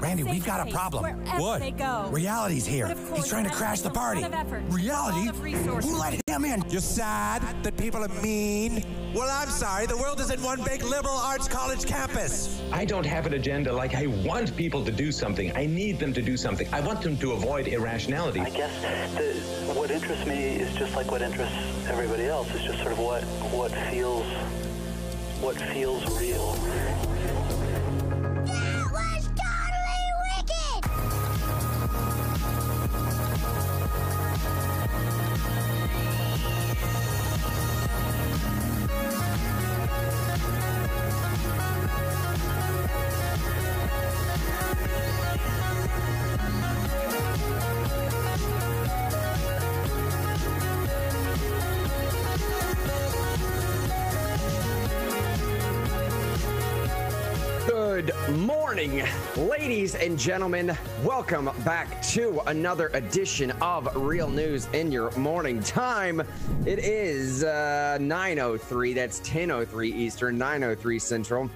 Randy, we've got a problem. What? They go. Reality's here. But of course, He's trying to that crash takes the a party. lot of effort, Reality? a lot of resources. Who let him in? You're sad that people are mean? Well, I'm sorry. The world isn't one big liberal arts college campus. I don't have an agenda. Like, I want people to do something. I need them to do something. I want them to avoid irrationality. I guess what interests me is just like what interests everybody else. It's just sort of what feels real. That was totally wicked! Good morning, ladies and gentlemen. Welcome back to another edition of Real News in your morning time. It is 9:03. That's 10:03 Eastern, 9:03 Central.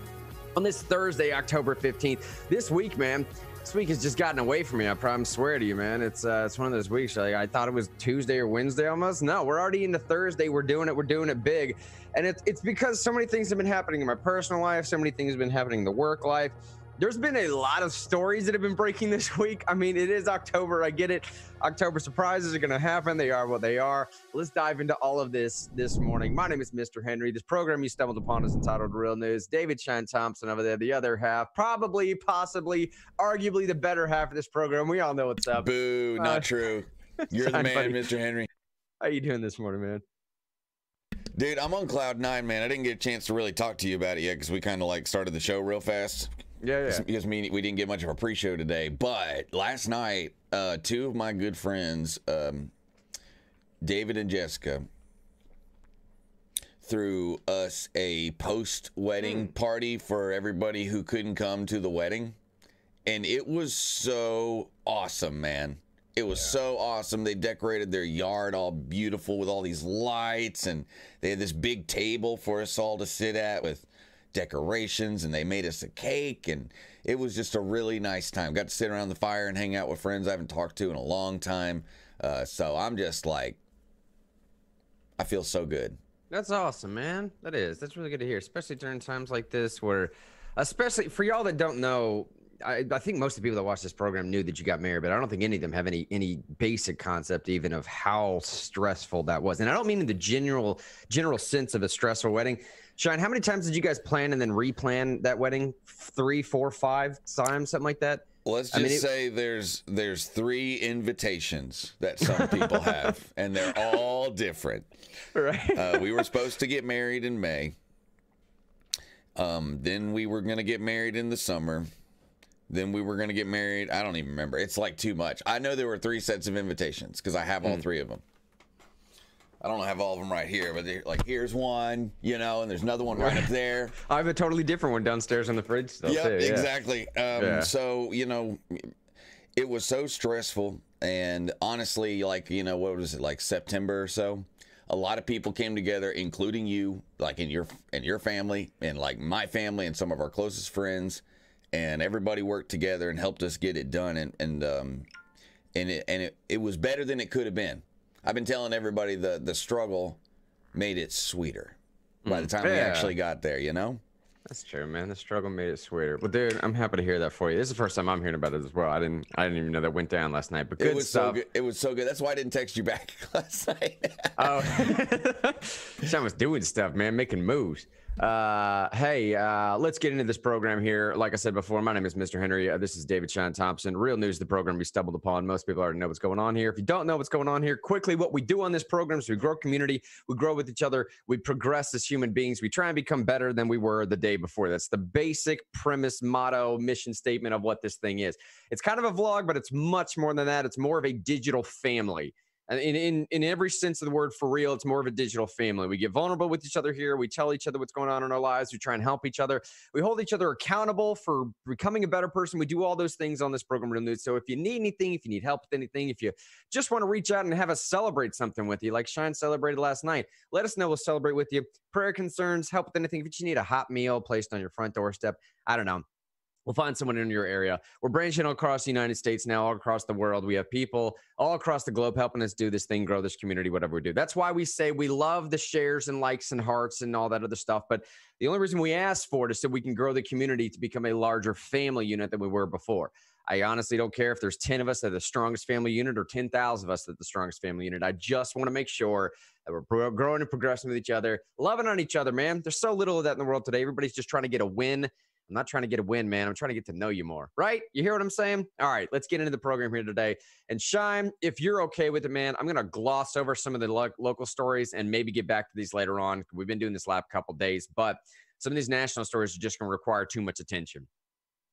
On this Thursday, October 15th. This week, man, this week has just gotten away from me. I promise, swear to you, man. It's one of those weeks. Like, I thought it was Tuesday or Wednesday almost. No, we're already into Thursday. We're doing it big. And it's because so many things have been happening in my personal life. So many things have been happening in the work life. There's been a lot of stories that have been breaking this week. I mean, it is October. I get it. October surprises are going to happen. They are what they are. Let's dive into all of this morning. My name is Mr. Henry. This program you stumbled upon is entitled Real News. David Shine Thompson over there, the other half, probably, possibly, arguably the better half of this program. We all know what's up. Boo, not true. You're the man, buddy. Mr. Henry. How you doing this morning, man? Dude, I'm on cloud nine, man. I didn't get a chance to really talk to you about it yet because we kind of like started the show real fast. Yeah. Because we didn't get much of a pre-show today. But last night, two of my good friends, David and Jessica, threw us a post-wedding party for everybody who couldn't come to the wedding. And it was so awesome, man. It was so awesome. They decorated their yard all beautiful with all these lights, and they had this big table for us all to sit at with decorations, and they made us a cake, and it was just a really nice time. Got to sit around the fire and hang out with friends I haven't talked to in a long time. So I'm just like, I feel so good. That's awesome, man. That's really good to hear, especially during times like this where, especially for y'all that don't know, I think most of the people that watch this program knew that you got married, but I don't think any of them have any basic concept even of how stressful that was. And I don't mean in the general sense of a stressful wedding. Shine, how many times did you guys plan and then replan that wedding? 3, 4, 5 times, something like that? Let's just say there's 3 invitations that some people have, and they're all different. Right. We were supposed to get married in May. Then we were going to get married in the summer. Then we were going to get married. I don't even remember. It's like too much. I know there were 3 sets of invitations because I have all 3 of them. I don't have all of them right here, but like here's one, and there's another one right up there. I have a totally different one downstairs in the fridge still, too. Yeah, exactly. So, it was so stressful. And honestly, like, what was it, like September or so? A lot of people came together, including you, like in your family and like my family and some of our closest friends. And everybody worked together and helped us get it done. And it was better than it could have been. I've been telling everybody the struggle made it sweeter by the time we actually got there, That's true, man. The struggle made it sweeter. Well, dude, I'm happy to hear that for you. This is the first time I'm hearing about it as well. I didn't even know that went down last night. But good stuff. So good. It was so good. That's why I didn't text you back last night. Oh, Sean was doing stuff, man, making moves. Hey, let's get into this program here. Like I said before, my name is Mr. Henry. This is David Shine Thompson. Real News, the program we stumbled upon. Most people already know what's going on here. If you don't know what's going on here, quickly, what we do on this program is we grow community, we grow with each other, we progress as human beings, we try and become better than we were the day before. That's the basic premise, motto, mission statement of what this thing is. It's kind of a vlog, but it's much more than that. It's more of a digital family. And in every sense of the word, for real, it's more of a digital family. We get vulnerable with each other here. We tell each other what's going on in our lives. We try and help each other. We hold each other accountable for becoming a better person. We do all those things on this program, Real News. So if you need anything, if you need help with anything, if you just want to reach out and have us celebrate something with you, like Shine celebrated last night, let us know. We'll celebrate with you. Prayer concerns, help with anything. If you need a hot meal placed on your front doorstep, I don't know. We'll find someone in your area. We're branching all across the United States now, all across the world. We have people all across the globe helping us do this thing, grow this community, whatever we do. That's why we say we love the shares and likes and hearts and all that other stuff. But the only reason we ask for it is so we can grow the community to become a larger family unit than we were before. I honestly don't care if there's 10 of us that are the strongest family unit or 10,000 of us that are the strongest family unit. I just want to make sure that we're growing and progressing with each other, loving on each other, man. There's so little of that in the world today. Everybody's just trying to get a win. I'm not trying to get a win, man. I'm trying to get to know you more, right? You hear what I'm saying? All right, let's get into the program here today. And Shime, if you're okay with it, man, I'm going to gloss over some of the local stories and maybe get back to these later on. We've been doing this last couple days, but some of these national stories are just going to require too much attention.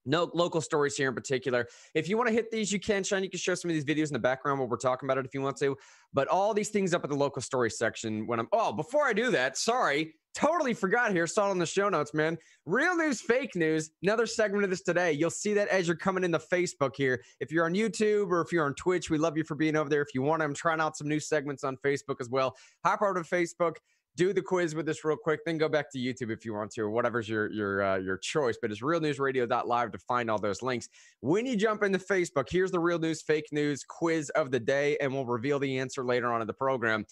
No local stories here in particular. If you want to hit these, you can, Sean. You can show some of these videos in the background while we're talking about it if you want to. But all these things up at the local story section when before I do that, sorry, totally forgot here. Saw it in the show notes, man. Real news, fake news. Another segment of this today. You'll see that as you're coming into Facebook here. If you're on YouTube or if you're on Twitch, we love you for being over there. If you want, I'm trying out some new segments on Facebook as well. Hop over to Facebook. Do the quiz with us real quick, then go back to YouTube if you want to, or whatever's your choice. But it's realnewsradio.live to find all those links. When you jump into Facebook, here's the real news, fake news quiz of the day, and we'll reveal the answer later on in the program.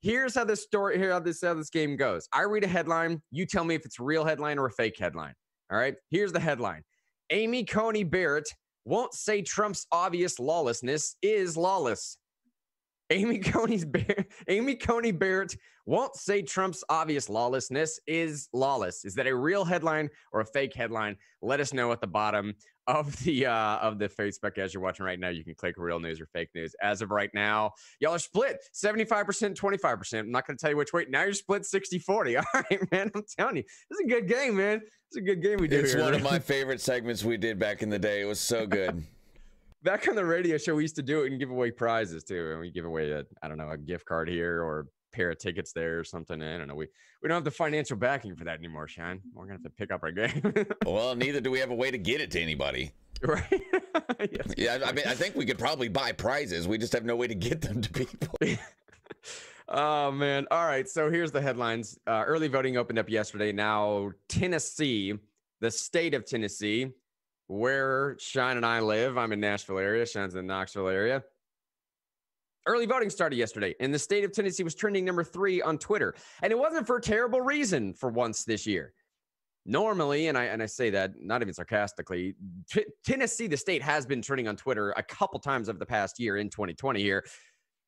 Here's how this story, how this game goes. I read a headline. You tell me if it's a real headline or a fake headline. All right. Here's the headline: Amy Coney Barrett won't say Trump's obvious lawlessness is lawless. Amy Coney Barrett won't say Trump's obvious lawlessness is lawless. Is that a real headline or a fake headline? Let us know at the bottom of the Facebook as you're watching right now. You can click real news or fake news. As of right now, y'all are split 75%, 25%. I'm not going to tell you which way. Now you're split 60-40. All right, man. I'm telling you, this is a good game, man. It's a good game we did. It's one of my favorite segments we did back in the day. It was so good. Back on the radio show, we used to do it and give away prizes too. And we give away a gift card here or a pair of tickets there or something. I don't know. We don't have the financial backing for that anymore, Sean. We're gonna have to pick up our game. Well, neither do we have a way to get it to anybody. Right. Yes. Yeah, I mean, I think we could probably buy prizes. We just have no way to get them to people. Oh, man. All right. So here's the headlines. Early voting opened up yesterday. Now, Tennessee, the state of Tennessee, where Sean and I live. I'm in Nashville area. Sean's in the Knoxville area. Early voting started yesterday, and the state of Tennessee was trending number 3 on Twitter. And it wasn't for a terrible reason for once this year. Normally, and I say that not even sarcastically, Tennessee, the state, has been trending on Twitter a couple times over the past year in 2020 here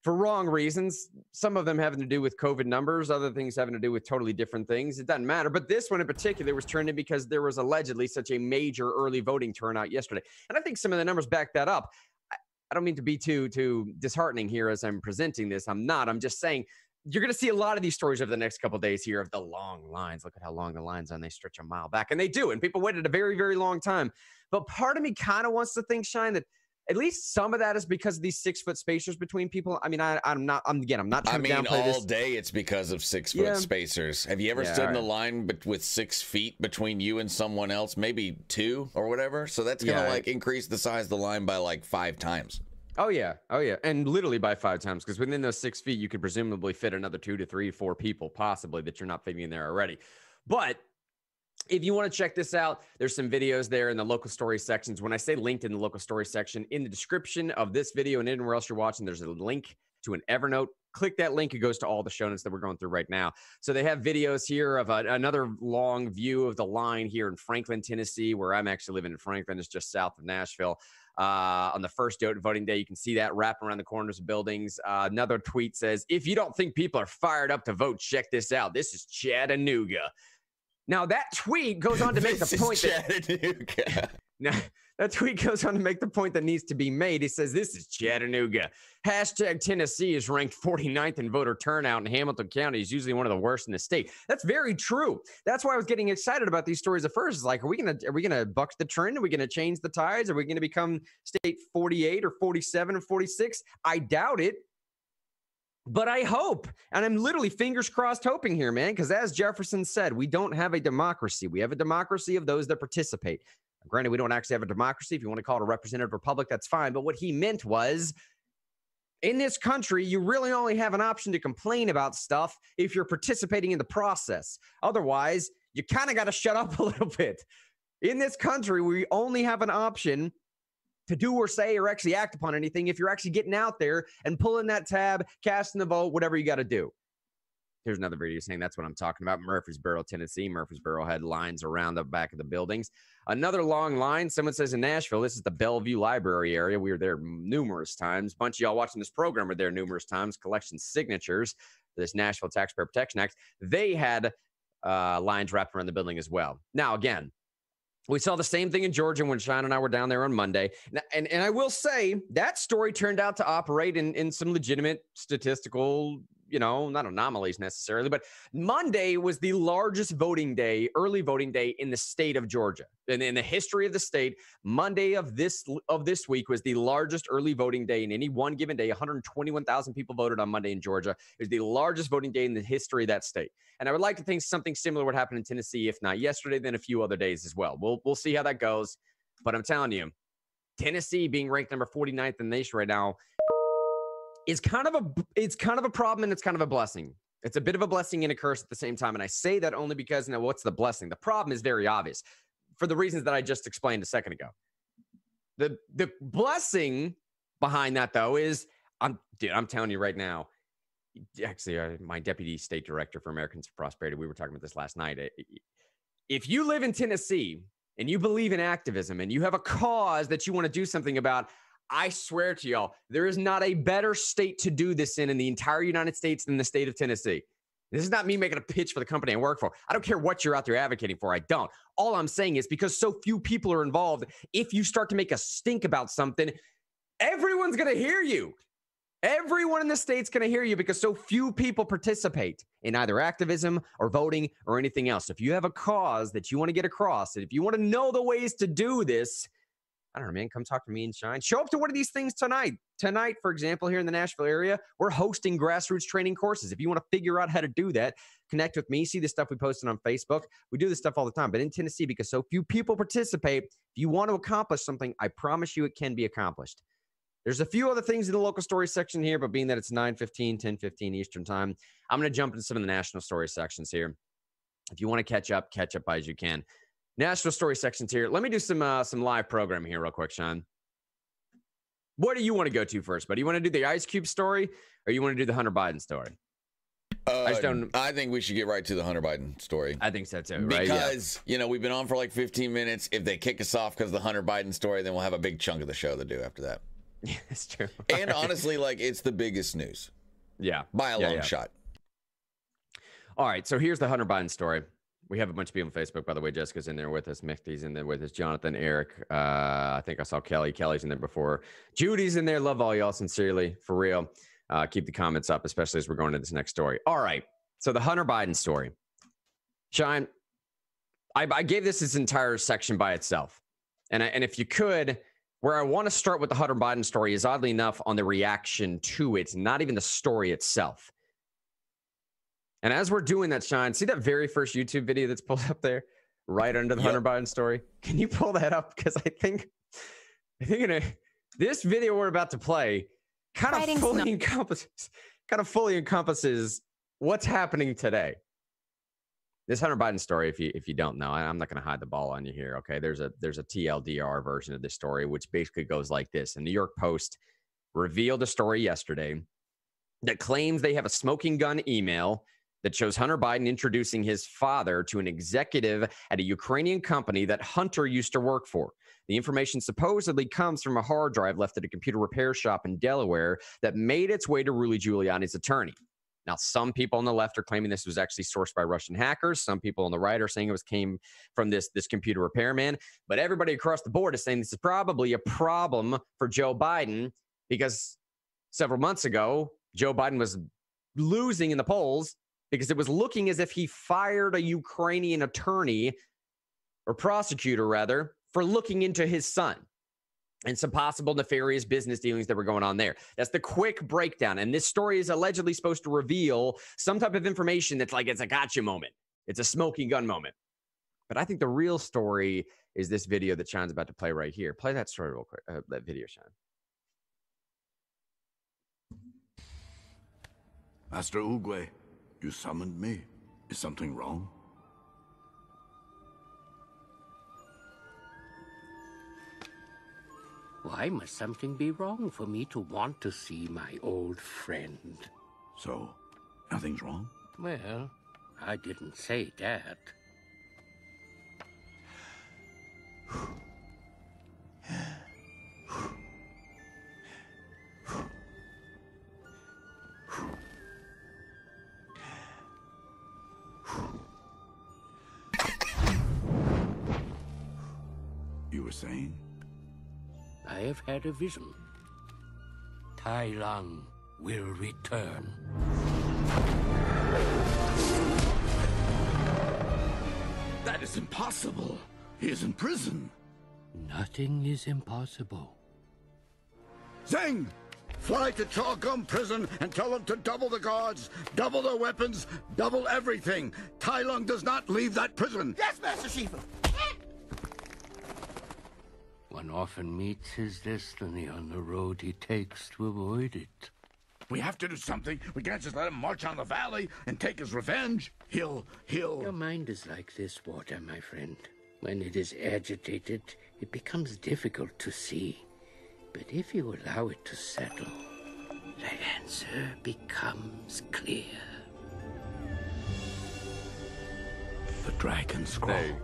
for wrong reasons. Some of them having to do with COVID numbers, other things having to do with totally different things. It doesn't matter. But this one in particular was trending because there was allegedly such a major early voting turnout yesterday. And I think some of the numbers back that up. I don't mean to be too disheartening here as I'm presenting this. I'm not. I'm just saying you're going to see a lot of these stories over the next couple of days here of the long lines. Look at how long the lines are, and they stretch a mile back. And they do. And people waited a very, very long time. But part of me kind of wants to think, Shine, that at least some of that is because of these 6 foot spacers between people. I mean, I'm not trying to downplay this. All day it's because of 6 foot spacers. Have you ever stood in a line with 6 feet between you and someone else? Maybe 2 or whatever. So that's going to like increase the size of the line by like 5 times. Oh yeah. And literally by 5 times, because within those 6 feet, you could presumably fit another 2 to 3, 4 people possibly that you're not fitting in there already. But if you want to check this out, there's some videos there in the local story sections. When I say linked in the local story section, in the description of this video and anywhere else you're watching, there's a link to an Evernote. Click that link. It goes to all the show notes that we're going through right now. So they have videos here of another long view of the line here in Franklin, Tennessee, where I'm actually living in Franklin. It's just south of Nashville. On the first voting day, you can see that wrapping around the corners of buildings. Another tweet says, if you don't think people are fired up to vote, check this out. This is Chattanooga. Now, that tweet goes on to make the point that tweet goes on to make the point that needs to be made. He says, this is Chattanooga. Hashtag Tennessee is ranked 49th in voter turnout, and Hamilton County is usually one of the worst in the state. That's very true. That's why I was getting excited about these stories at first. It's like, are we gonna buck the trend? Are we gonna change the tides? Are we gonna become state 48 or 47 or 46? I doubt it. But I hope, and I'm literally fingers crossed hoping here, man, because as Jefferson said, we don't have a democracy. We have a democracy of those that participate. Granted, we don't actually have a democracy. If you want to call it a representative republic, that's fine. But what he meant was, in this country, you really only have an option to complain about stuff if you're participating in the process. Otherwise, you kind of got to shut up a little bit. In this country, we only have an option to do or say or actually act upon anything if you're actually getting out there and pulling that tab, casting the vote, whatever you got to do. Here's another video saying that's what I'm talking about. Murfreesboro, Tennessee. Murfreesboro had lines around the back of the buildings. Another long line. Someone says in Nashville, this is the Bellevue Library area. We were there numerous times. A bunch of y'all watching this program were there numerous times. Collection signatures for this Nashville Taxpayer Protection Act. They had lines wrapped around the building as well. Now, again, we saw the same thing in Georgia when Sean and I were down there on Monday. And I will say that story turned out to operate in some legitimate statistical, not anomalies necessarily, but Monday was the largest voting day, early voting day in the state of Georgia. And in the history of the state, Monday of this week was the largest early voting day in any one given day. 121,000 people voted on Monday in Georgia. It was the largest voting day in the history of that state. And I would like to think something similar would happen in Tennessee, if not yesterday, then a few other days as well. We'll see how that goes. But I'm telling you, Tennessee being ranked number 49th in the nation right now is kind of a problem, and it's kind of a blessing. It's a bit of a blessing and a curse at the same time. And I say that only because, now what's the blessing? The problem is very obvious for the reasons that I just explained a second ago. The blessing behind that, though, is I'm telling you right now, actually, my deputy state director for Americans for Prosperity, we were talking about this last night. If you live in Tennessee and you believe in activism and you have a cause that you want to do something about, I swear to y'all, there is not a better state to do this in the entire United States than the state of Tennessee. This is not me making a pitch for the company I work for. I don't care what you're out there advocating for. I don't. All I'm saying is because so few people are involved, if you start to make a stink about something, everyone's going to hear you. Everyone in the state's going to hear you because so few people participate in either activism or voting or anything else. If you have a cause that you want to get across, and if you want to know the ways to do this, I don't know, man, come talk to me and Shine. Show up to one of these things tonight. Tonight, for example, here in the Nashville area, we're hosting grassroots training courses. If you want to figure out how to do that, connect with me. See the stuff we posted on Facebook. We do this stuff all the time. But in Tennessee, because so few people participate, if you want to accomplish something, I promise you it can be accomplished. There's a few other things in the local story section here, but being that it's 9:15, 10:15 Eastern time, I'm going to jump into some of the national story sections here. If you want to catch up as you can. National story sections here. Let me do some live programming here real quick, Sean. What do you want to go to first, buddy? You want to do the Ice Cube story or you want to do the Hunter Biden story? I think we should get right to the Hunter Biden story. I think so too, right? Because, we've been on for like 15 minutes. If they kick us off because of the Hunter Biden story, then we'll have a big chunk of the show to do after that. Yeah, that's true. And honestly, it's the biggest news. Yeah. By a long shot. All right, so here's the Hunter Biden story. We have a bunch of people on Facebook, by the way. Jessica's in there with us. Mifty's in there with us. Jonathan, Eric. I think I saw Kelly. Kelly's in there before. Judy's in there. Love all y'all sincerely, for real. Keep the comments up, especially as we're going to this next story. All right, so the Hunter Biden story. Shine, I gave this entire section by itself. And if you could, where I want to start with the Hunter Biden story is oddly enough on the reaction to it, not even the story itself. And as we're doing that, Sean, see that very first YouTube video that's pulled up there right under the Hunter Biden story? Can you pull that up? Because I think this video we're about to play kind of fully encompasses what's happening today. This Hunter Biden story, if you don't know, I'm not going to hide the ball on you here. Okay, there's a TLDR version of this story, which basically goes like this. The New York Post revealed a story yesterday that claims they have a smoking gun email that shows Hunter Biden introducing his father to an executive at a Ukrainian company that Hunter used to work for. The information supposedly comes from a hard drive left at a computer repair shop in Delaware that made its way to Rudy Giuliani's attorney. Now, some people on the left are claiming this was actually sourced by Russian hackers. Some people on the right are saying came from this computer repairman. But everybody across the board is saying this is probably a problem for Joe Biden because several months ago, Joe Biden was losing in the polls because it was looking as if he fired a Ukrainian attorney or prosecutor, rather, for looking into his son and some possible nefarious business dealings that were going on there. That's the quick breakdown. And this story is allegedly supposed to reveal some type of information that's like it's a gotcha moment. It's a smoking gun moment. But I think the real story is this video that Sean's about to play right here. Play that story real quick, that video, Sean. Master Oogway, you summoned me. Is something wrong? Why must something be wrong for me to want to see my old friend? So, nothing's wrong? Well, I didn't say that. You were saying? I have had a vision. Tai Lung will return. That is impossible. He is in prison. Nothing is impossible. Zeng! Fly to Chalgum prison and tell them to double the guards, double their weapons, double everything. Tai Lung does not leave that prison. Yes, Master Shifu. One often meets his destiny on the road he takes to avoid it. We have to do something. We can't just let him march on the valley and take his revenge. He'll... Your mind is like this water, my friend. When it is agitated, it becomes difficult to see. But if you allow it to settle, the answer becomes clear. The Dragon Scroll.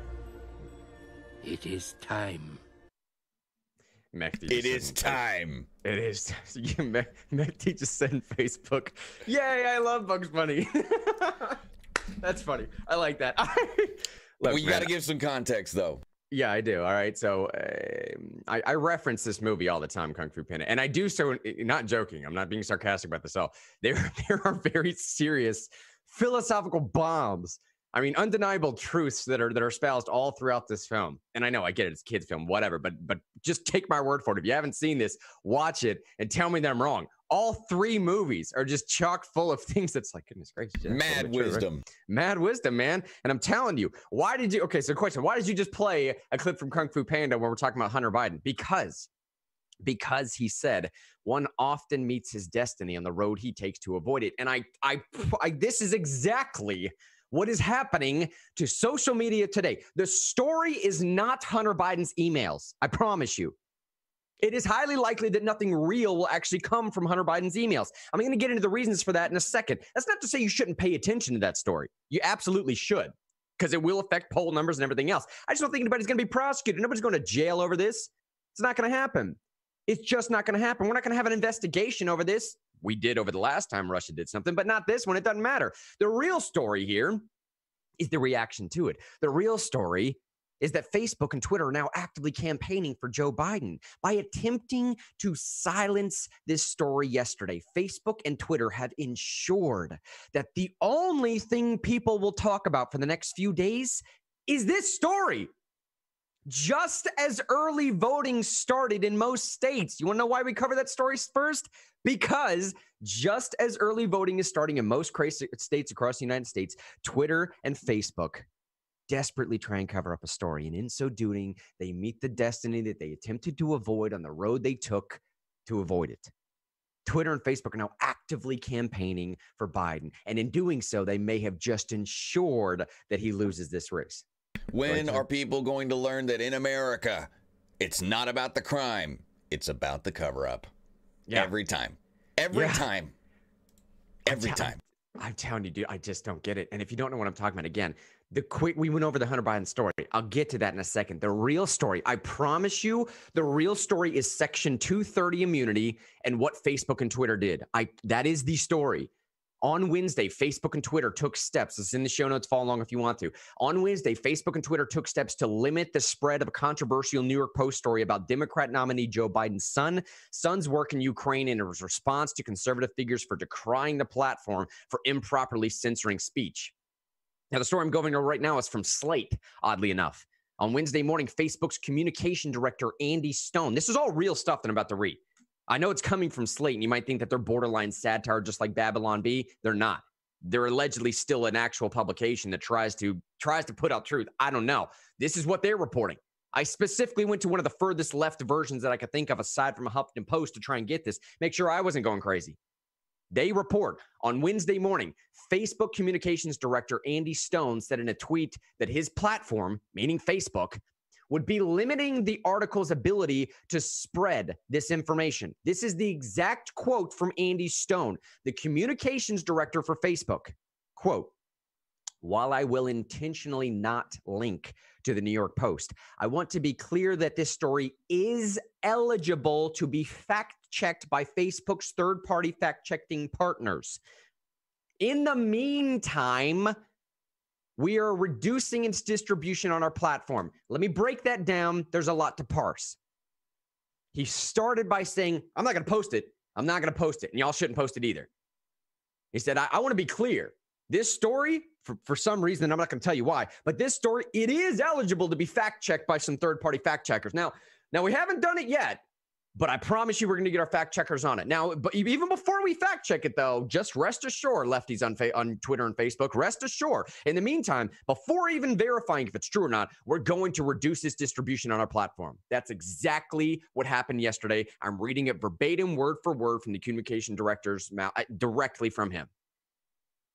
It is time. It is time. It is. Mechty just said in Facebook, "Yay, I love Bugs Bunny." That's funny. I like that. Look, Well, you got to give some context, though. Yeah, I do. All right. So I reference this movie all the time, Kung Fu Panda, and I do so not joking. I'm not being sarcastic about this at all. There are very serious philosophical bombs. I mean, undeniable truths that are espoused all throughout this film. And I know, I get it, it's a kid's film, whatever, but just take my word for it. If you haven't seen this, watch it and tell me that I'm wrong. All three movies are just chock full of things that's like, goodness gracious. Mad wisdom. Right? Mad wisdom, man. And I'm telling you, okay, so question, why did you just play a clip from Kung Fu Panda when we're talking about Hunter Biden? Because he said one often meets his destiny on the road he takes to avoid it. And I this is exactly what is happening to social media today. The story is not Hunter Biden's emails. I promise you. It is highly likely that nothing real will actually come from Hunter Biden's emails. I'm going to get into the reasons for that in a second. That's not to say you shouldn't pay attention to that story. You absolutely should, because it will affect poll numbers and everything else. I just don't think anybody's going to be prosecuted. Nobody's going to jail over this. It's not going to happen. It's just not going to happen. We're not going to have an investigation over this. We did over the last time Russia did something, but not this one. It doesn't matter. The real story here is the reaction to it. The real story is that Facebook and Twitter are now actively campaigning for Joe Biden. By attempting to silence this story yesterday, Facebook and Twitter have ensured that the only thing people will talk about for the next few days is this story. Just as early voting started in most states. You want to know why we cover that story first? Because just as early voting is starting in most states across the United States, Twitter and Facebook desperately try and cover up a story. And in so doing, they meet the destiny that they attempted to avoid on the road they took to avoid it. Twitter and Facebook are now actively campaigning for Biden. And in doing so, they may have just ensured that he loses this race. When are people going to learn that in America, it's not about the crime, it's about the cover-up? Yeah. Every time. Every time. I'm telling you, dude, I just don't get it. And if you don't know what I'm talking about, again, we went over the Hunter Biden story. I'll get to that in a second. The real story, I promise you, the real story is Section 230 immunity and what Facebook and Twitter did. That is the story. On Wednesday, Facebook and Twitter took steps. It's in the show notes. Follow along if you want to. On Wednesday, Facebook and Twitter took steps to limit the spread of a controversial New York Post story about Democrat nominee Joe Biden's son's work in Ukraine in his response to conservative figures for decrying the platform for improperly censoring speech. Now, the story I'm going over right now is from Slate, oddly enough. On Wednesday morning, Facebook's communication director, Andy Stone. This is all real stuff that I'm about to read. I know it's coming from Slate, and you might think that they're borderline satire, just like Babylon Bee. They're not. They're allegedly still an actual publication that tries to put out truth. I don't know. This is what they're reporting. I specifically went to one of the furthest left versions that I could think of, aside from a Huffington Post, to try and get this, make sure I wasn't going crazy. They report on Wednesday morning, Facebook communications director Andy Stone said in a tweet that his platform, meaning Facebook, would be limiting the article's ability to spread this information. This is the exact quote from Andy Stone, the communications director for Facebook. Quote, while I will intentionally not link to the New York Post, I want to be clear that this story is eligible to be fact-checked by Facebook's third-party fact-checking partners. In the meantime, we are reducing its distribution on our platform. Let me break that down. There's a lot to parse. He started by saying, I'm not going to post it. I'm not going to post it. And y'all shouldn't post it either. He said, I want to be clear. This story, for some reason, I'm not going to tell you why, but this story, it is eligible to be fact-checked by some third-party fact-checkers. Now, we haven't done it yet, but I promise you we're going to get our fact-checkers on it. Now, but even before we fact-check it, though, just rest assured, lefties on Twitter and Facebook, rest assured. In the meantime, before even verifying if it's true or not, we're going to reduce its distribution on our platform. That's exactly what happened yesterday. I'm reading it verbatim, word for word, from the communication director's mouth, directly from him.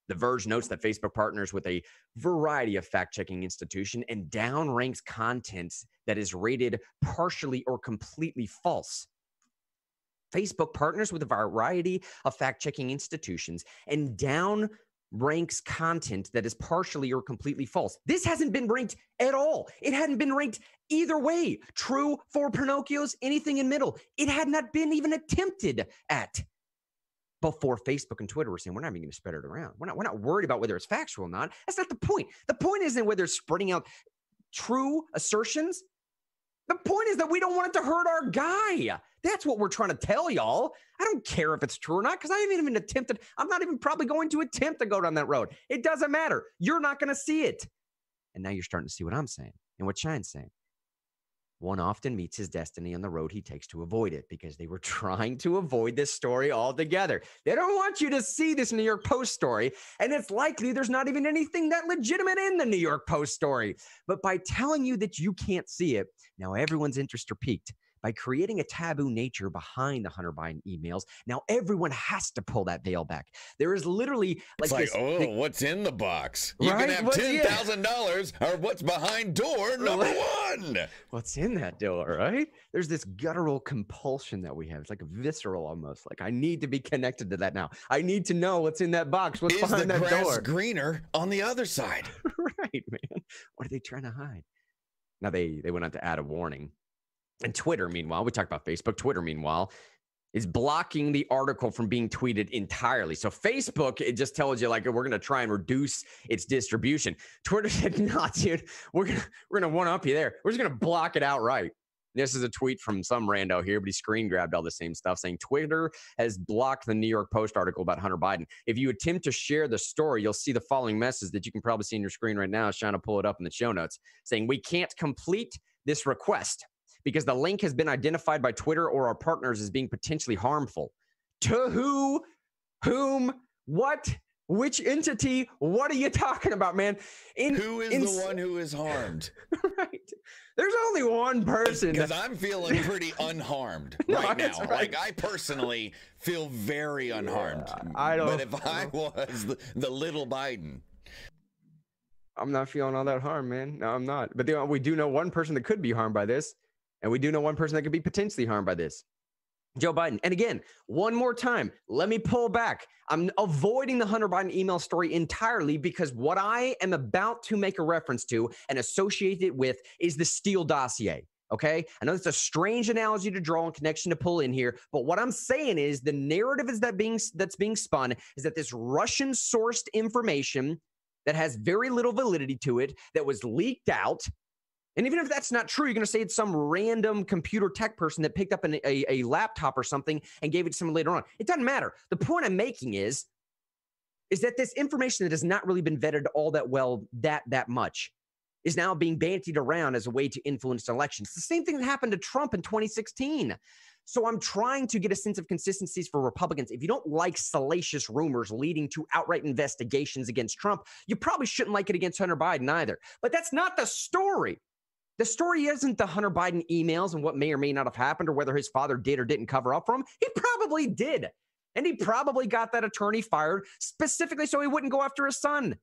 The Verge notes that Facebook partners with a variety of fact-checking institutions and downranks content that is rated partially or completely false. Facebook partners with a variety of fact-checking institutions and downranks content that is partially or completely false. This hasn't been ranked at all. It hadn't been ranked either way. True, for Pinocchios, anything in middle. It had not been even attempted at. Before Facebook and Twitter were saying, we're not even going to spread it around. We're not worried about whether it's factual or not. That's not the point. The point isn't whether it's spreading out true assertions. The point is that we don't want it to hurt our guy. That's what we're trying to tell y'all. I don't care if it's true or not because I haven't even attempted. I'm not even probably going to attempt to go down that road. It doesn't matter. You're not going to see it. And now you're starting to see what I'm saying and what Shine's saying. One often meets his destiny on the road he takes to avoid it because they were trying to avoid this story altogether. They don't want you to see this New York Post story, and it's likely there's not even anything that legitimate in the New York Post story. But by telling you that you can't see it, now everyone's interest are piqued. By creating a taboo nature behind the Hunter Biden emails, now everyone has to pull that veil back. There is literally like it's like, this, what's in the box? You right? can have $10,000 or what's behind door number one. What's in that door, right? There's this guttural compulsion that we have. It's like a visceral almost. Like, I need to be connected to that now. I need to know what's in that box. What's behind that door? Is the grass greener on the other side? Right, man. What are they trying to hide? Now, they went on to add a warning. And Twitter, meanwhile, we talked about Facebook. Twitter, meanwhile, is blocking the article from being tweeted entirely. So Facebook, it just tells you, like, we're going to try and reduce its distribution. Twitter said, no, dude, we're gonna one-up you there. We're just going to block it outright. This is a tweet from some rando here, but he screen grabbed all the same stuff saying Twitter has blocked the New York Post article about Hunter Biden. If you attempt to share the story, you'll see the following message that you can probably see on your screen right now. I was trying to pull it up in the show notes saying, we can't complete this request because the link has been identified by Twitter or our partners as being potentially harmful. To who, whom, what, which entity, what are you talking about, man? Who is the one who is harmed? Right. There's only one person. Because I'm feeling pretty unharmed right now. Right. Like, I personally feel very unharmed. Yeah, but if I was the little Biden, I'm not feeling all that harm, man. No, I'm not. But we do know one person that could be harmed by this. And we do know one person that could be potentially harmed by this. Joe Biden. And again, one more time, let me pull back. I'm avoiding the Hunter Biden email story entirely because what I am about to make a reference to and associate it with is the Steele dossier. Okay? I know that's a strange analogy to draw and connection to pull in here, but what I'm saying is the narrative is that's being spun is that this Russian sourced information that has very little validity to it, that was leaked out. And even if that's not true, you're going to say it's some random computer tech person that picked up a laptop or something and gave it to someone later on. It doesn't matter. The point I'm making is that this information that has not really been vetted all that well that much is now being bandied around as a way to influence elections. It's the same thing that happened to Trump in 2016. So I'm trying to get a sense of consistencies for Republicans. If you don't like salacious rumors leading to outright investigations against Trump, you probably shouldn't like it against Hunter Biden either. But that's not the story. The story isn't the Hunter Biden emails and what may or may not have happened or whether his father did or didn't cover up for him. He probably did. And he probably got that attorney fired specifically so he wouldn't go after his son.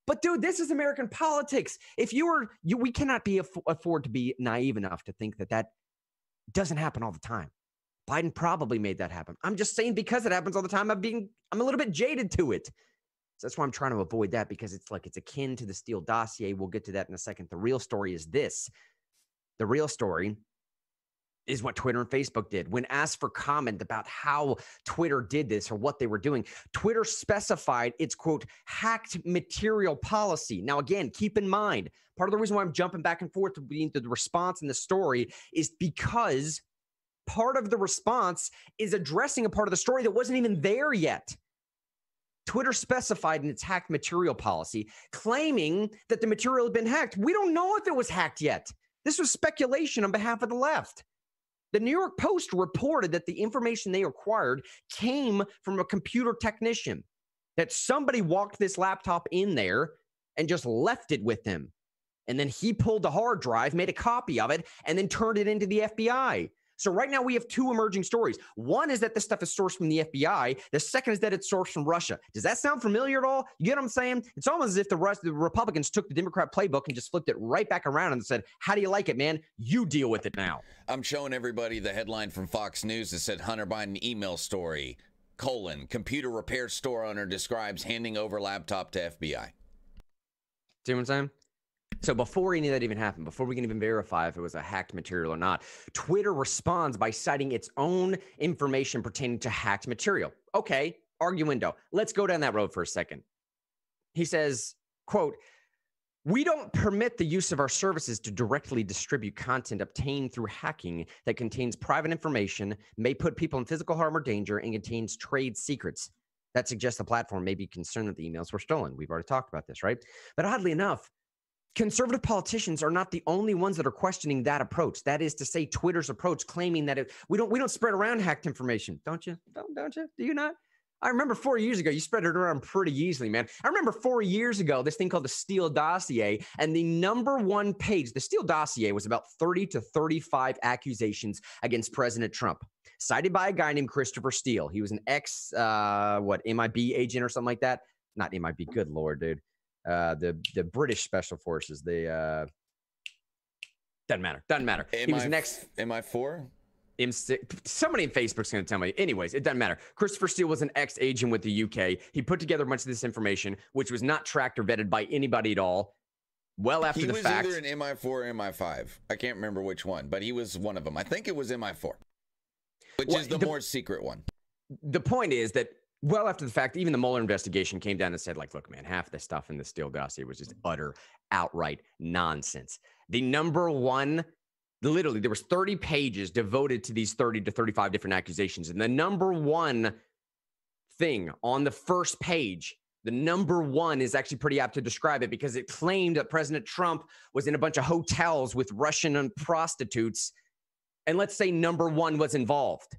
But dude, this is American politics. If we cannot afford to be naive enough to think that doesn't happen all the time. Biden probably made that happen. I'm just saying because it happens all the time, I'm a little bit jaded to it. So that's why I'm trying to avoid that, because it's akin to the Steele dossier. We'll get to that in a second. The real story is this. The real story is what Twitter and Facebook did. When asked for comment about how Twitter did this or what they were doing, Twitter specified its, quote, hacked material policy. Now, again, keep in mind, part of the reason why I'm jumping back and forth between the response and the story is because part of the response is addressing a part of the story that wasn't even there yet. Twitter specified in its hacked material policy, claiming that the material had been hacked. We don't know if it was hacked yet. This was speculation on behalf of the left. The New York Post reported that the information they acquired came from a computer technician, that somebody walked this laptop in there and just left it with him. And then he pulled the hard drive, made a copy of it, and then turned it into the FBI. So right now we have two emerging stories. One is that this stuff is sourced from the FBI. The second is that it's sourced from Russia. Does that sound familiar at all? You get what I'm saying? It's almost as if the Republicans took the Democrat playbook and just flipped it right back around and said, how do you like it, man? You deal with it now. I'm showing everybody the headline from Fox News that said Hunter Biden email story, computer repair store owner describes handing over laptop to FBI. See what I'm saying? So before any of that even happened, before we can even verify if it was a hacked material or not, Twitter responds by citing its own information pertaining to hacked material. Okay, arguendo. Let's go down that road for a second. He says, quote, we don't permit the use of our services to directly distribute content obtained through hacking that contains private information, may put people in physical harm or danger, and contains trade secrets. That suggests the platform may be concerned that the emails were stolen. We've already talked about this, right? But oddly enough, conservative politicians are not the only ones that are questioning that approach. That is to say, Twitter's approach, claiming that we don't spread around hacked information. Don't you? Don't you? Do you not? I remember 4 years ago, you spread it around pretty easily, man. I remember 4 years ago, this thing called the Steele dossier, and the number one page, the Steele dossier was about 30 to 35 accusations against President Trump, cited by a guy named Christopher Steele. He was an MIB agent or something like that. Not MIB, good Lord, dude. The British Special Forces, doesn't matter. He was next. MI4? M6. Somebody in Facebook's going to tell me. Anyways, it doesn't matter. Christopher Steele was an ex-agent with the UK. He put together a bunch of this information, which was not tracked or vetted by anybody at all. Well after the fact. He was either an MI4 or MI5. I can't remember which one, but he was one of them. I think it was MI4, which is the more secret one. The point is that well after the fact, even the Mueller investigation came down and said, like, look, man, half the stuff in the Steele dossier was just utter, outright nonsense. The number one, literally, there was 30 pages devoted to these 30 to 35 different accusations. And the number one thing on the first page, the number one is actually pretty apt to describe it, because it claimed that President Trump was in a bunch of hotels with Russian prostitutes. And let's say number one was involved.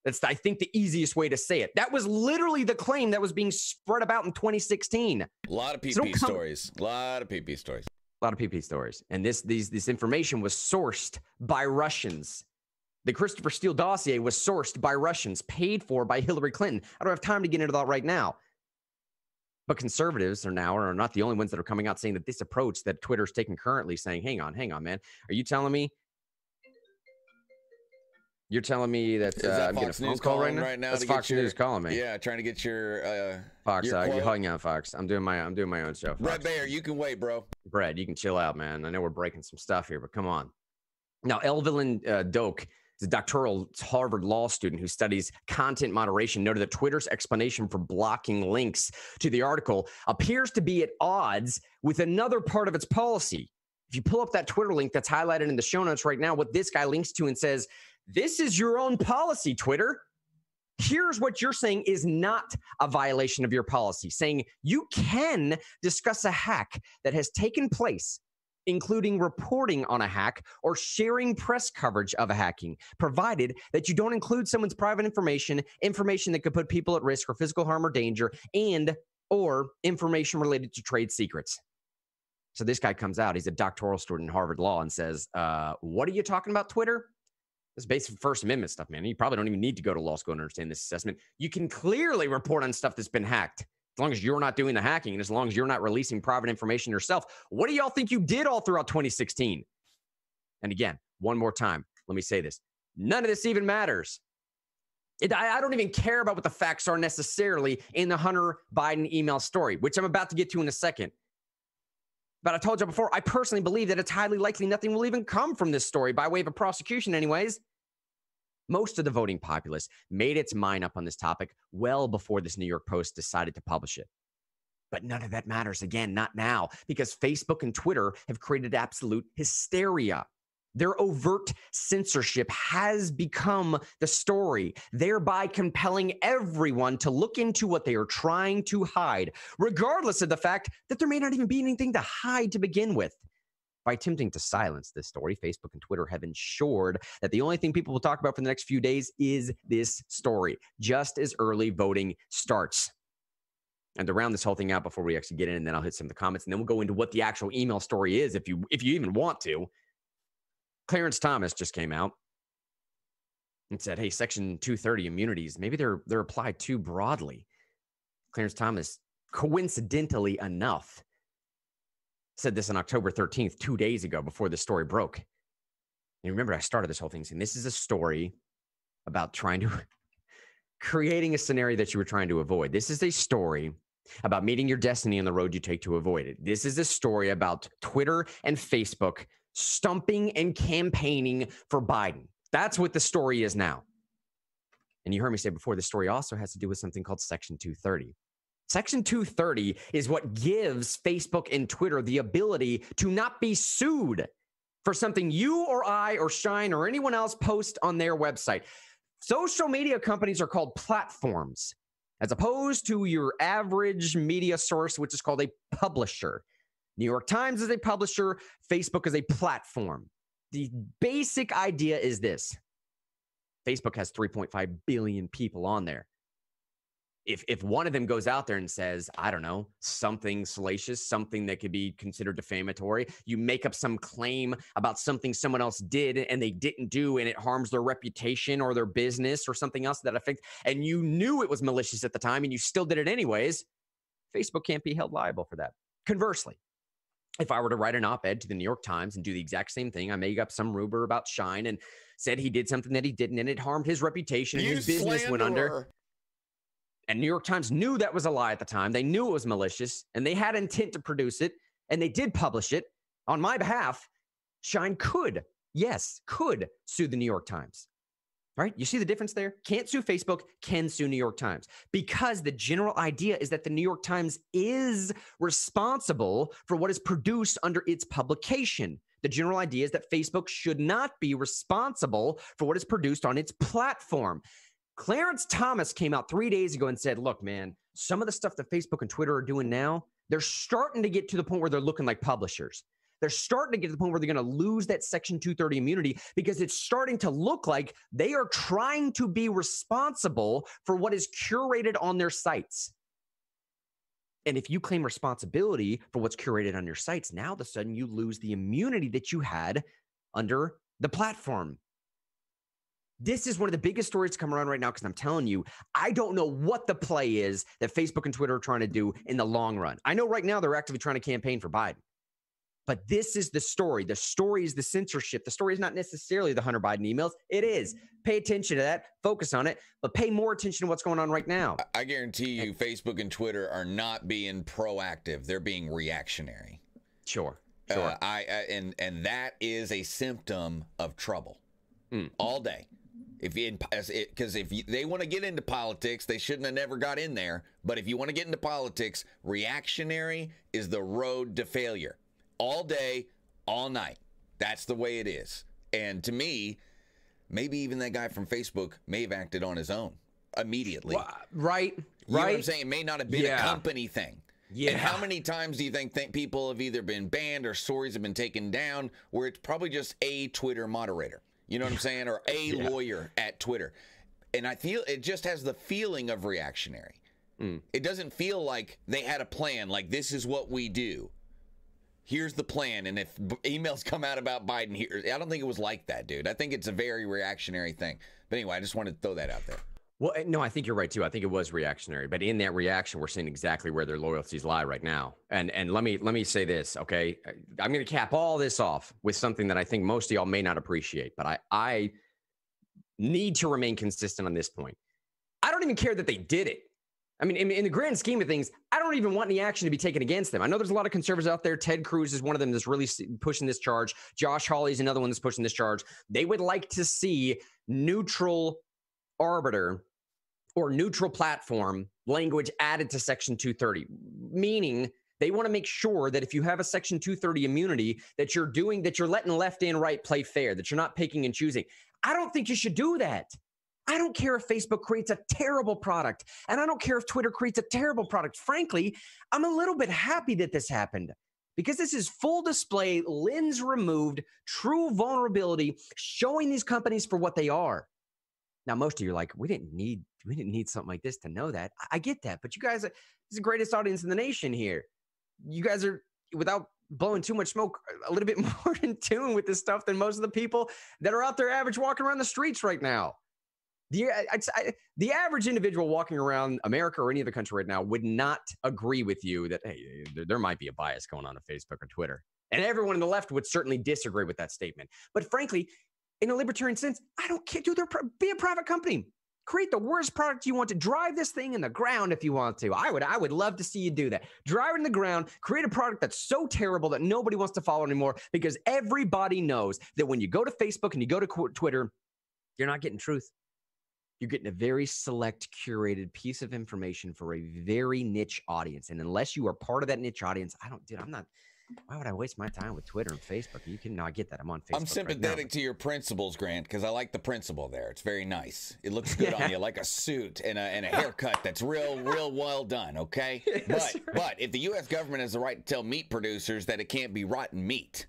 That's, I think, the easiest way to say it. That was literally the claim that was being spread about in 2016. A lot of PP stories. A lot of PP stories. A lot of PP stories. And this information was sourced by Russians. The Christopher Steele dossier was sourced by Russians, paid for by Hillary Clinton. I don't have time to get into that right now. But conservatives are not the only ones that are coming out saying that this approach that Twitter's taking currently, saying, hang on, man. Are you telling me? You're telling me that I'm getting a phone call right now? That's Fox News calling me. Yeah, trying to get your Fox. You're hanging on, Fox. I'm doing my own show. Fox. Brett Baer, you can wait, bro. Brett, you can chill out, man. I know we're breaking some stuff here, but come on. Now, Evelyn Doak is a doctoral Harvard law student who studies content moderation, noted that Twitter's explanation for blocking links to the article appears to be at odds with another part of its policy. If you pull up that Twitter link that's highlighted in the show notes right now, what this guy links to and says, this is your own policy, Twitter. Here's what you're saying is not a violation of your policy, saying you can discuss a hack that has taken place, including reporting on a hack or sharing press coverage of a hacking, provided that you don't include someone's private information that could put people at risk or physical harm or danger, and or information related to trade secrets. So this guy comes out, he's a doctoral student in Harvard Law, and says, what are you talking about, Twitter? This is basic First Amendment stuff, man. You probably don't even need to go to law school to understand this assessment. You can clearly report on stuff that's been hacked. As long as you're not doing the hacking and as long as you're not releasing private information yourself. What do y'all think you did all throughout 2016? And again, one more time, let me say this. None of this even matters. I don't even care about what the facts are necessarily in the Hunter Biden email story, which I'm about to get to in a second. But I told you before, I personally believe that it's highly likely nothing will even come from this story by way of a prosecution anyways. Most of the voting populace made its mind up on this topic well before this New York Post decided to publish it. But none of that matters, again, not now, because Facebook and Twitter have created absolute hysteria. Their overt censorship has become the story, thereby compelling everyone to look into what they are trying to hide, regardless of the fact that there may not even be anything to hide to begin with. By attempting to silence this story, Facebook and Twitter have ensured that the only thing people will talk about for the next few days is this story, just as early voting starts. And to round this whole thing out before we actually get in, and then I'll hit some of the comments, and then we'll go into what the actual email story is if you even want to. Clarence Thomas just came out and said, hey, Section 230 immunities, maybe they're applied too broadly. Clarence Thomas, coincidentally enough, said this on October 13th, 2 days ago before the story broke. And remember, I started this whole thing saying this is a story about creating a scenario that you were trying to avoid. This is a story about meeting your destiny on the road you take to avoid it. This is a story about Twitter and Facebook stumping and campaigning for Biden. That's what the story is now. And you heard me say before, the story also has to do with something called Section 230. Section 230 is what gives Facebook and Twitter the ability to not be sued for something you or I or Shine or anyone else post on their website. Social media companies are called platforms, as opposed to your average media source, which is called a publisher. New York Times is a publisher. Facebook is a platform. The basic idea is this. Facebook has 3.5 billion people on there. If one of them goes out there and says, I don't know, something salacious, something that could be considered defamatory, you make up some claim about something someone else did and they didn't do, and it harms their reputation or their business or something else to that effect, and you knew it was malicious at the time and you still did it anyways, Facebook can't be held liable for that. Conversely, if I were to write an op-ed to the New York Times and do the exact same thing, I make up some rumor about Shine and said he did something that he didn't, and it harmed his reputation and his business went under. And New York Times knew that was a lie at the time. They knew it was malicious, and they had intent to produce it, and they did publish it on my behalf. Shine could sue the New York Times. Right? You see the difference there? Can't sue Facebook, can sue New York Times. Because the general idea is that the New York Times is responsible for what is produced under its publication. The general idea is that Facebook should not be responsible for what is produced on its platform. Clarence Thomas came out 3 days ago and said, look, man, some of the stuff that Facebook and Twitter are doing now, they're starting to get to the point where they're looking like publishers. They're starting to get to the point where they're going to lose that Section 230 immunity because it's starting to look like they are trying to be responsible for what is curated on their sites. And if you claim responsibility for what's curated on your sites, now all of a sudden you lose the immunity that you had under the platform. This is one of the biggest stories to come around right now because I'm telling you, I don't know what the play is that Facebook and Twitter are trying to do in the long run. I know right now they're actively trying to campaign for Biden. But this is the story. The story is the censorship. The story is not necessarily the Hunter Biden emails. It is. Pay attention to that. Focus on it. But pay more attention to what's going on right now. I guarantee you Facebook and Twitter are not being proactive. They're being reactionary. Sure. And that is a symptom of trouble all day. Because if they want to get into politics, they shouldn't have never got in there. But if you want to get into politics, reactionary is the road to failure. All day, all night. That's the way it is. And to me, maybe even that guy from Facebook may have acted on his own immediately. Right. You know what I'm saying? It may not have been a company thing. Yeah. And how many times do you think people have either been banned or stories have been taken down where it's probably just a Twitter moderator? You know what I'm saying? Or a lawyer at Twitter. And I feel it just has the feeling of reactionary. It doesn't feel like they had a plan, like this is what we do. Here's the plan, and if emails come out about Biden here, I don't think it was like that, dude. I think it's a very reactionary thing. But anyway, I just wanted to throw that out there. Well, no, I think you're right too. I think it was reactionary, but in that reaction, we're seeing exactly where their loyalties lie right now. And let me say this, okay? I'm going to cap all this off with something that I think most of y'all may not appreciate, but I need to remain consistent on this point. I don't even care that they did it. I mean, in the grand scheme of things, I don't even want any action to be taken against them. I know there's a lot of conservatives out there. Ted Cruz is one of them that's really pushing this charge. Josh Hawley is another one that's pushing this charge. They would like to see neutral arbiter or neutral platform language added to Section 230, meaning they want to make sure that if you have a Section 230 immunity, that you're letting left and right play fair, that you're not picking and choosing. I don't think you should do that. I don't care if Facebook creates a terrible product, and I don't care if Twitter creates a terrible product. Frankly, I'm a little bit happy that this happened because this is full display, lens removed, true vulnerability, showing these companies for what they are. Now, most of you are like, we didn't need something like this to know that. I get that, but you guys, this is the greatest audience in the nation here. You guys are, without blowing too much smoke, a little bit more in tune with this stuff than most of the people that are out there average walking around the streets right now. The average individual walking around America or any other country right now would not agree with you that, hey, there might be a bias going on Facebook or Twitter. And everyone on the left would certainly disagree with that statement. But frankly, in a libertarian sense, I don't care. Dude, be a private company. Create the worst product you want to. Drive this thing in the ground if you want to. I would love to see you do that. Drive it in the ground. Create a product that's so terrible that nobody wants to follow anymore, because everybody knows that when you go to Facebook and you go to Twitter, you're not getting truth. You're getting a very select, curated piece of information for a very niche audience. And unless you are part of that niche audience, why would I waste my time with Twitter and Facebook? I get that. I'm on Facebook. I'm sympathetic to your principles, Grant, because I like the principle there. It's very nice. It looks good on you, like a suit and a haircut that's real well done, okay? Yes, but if the U.S. government has the right to tell meat producers that it can't be rotten meat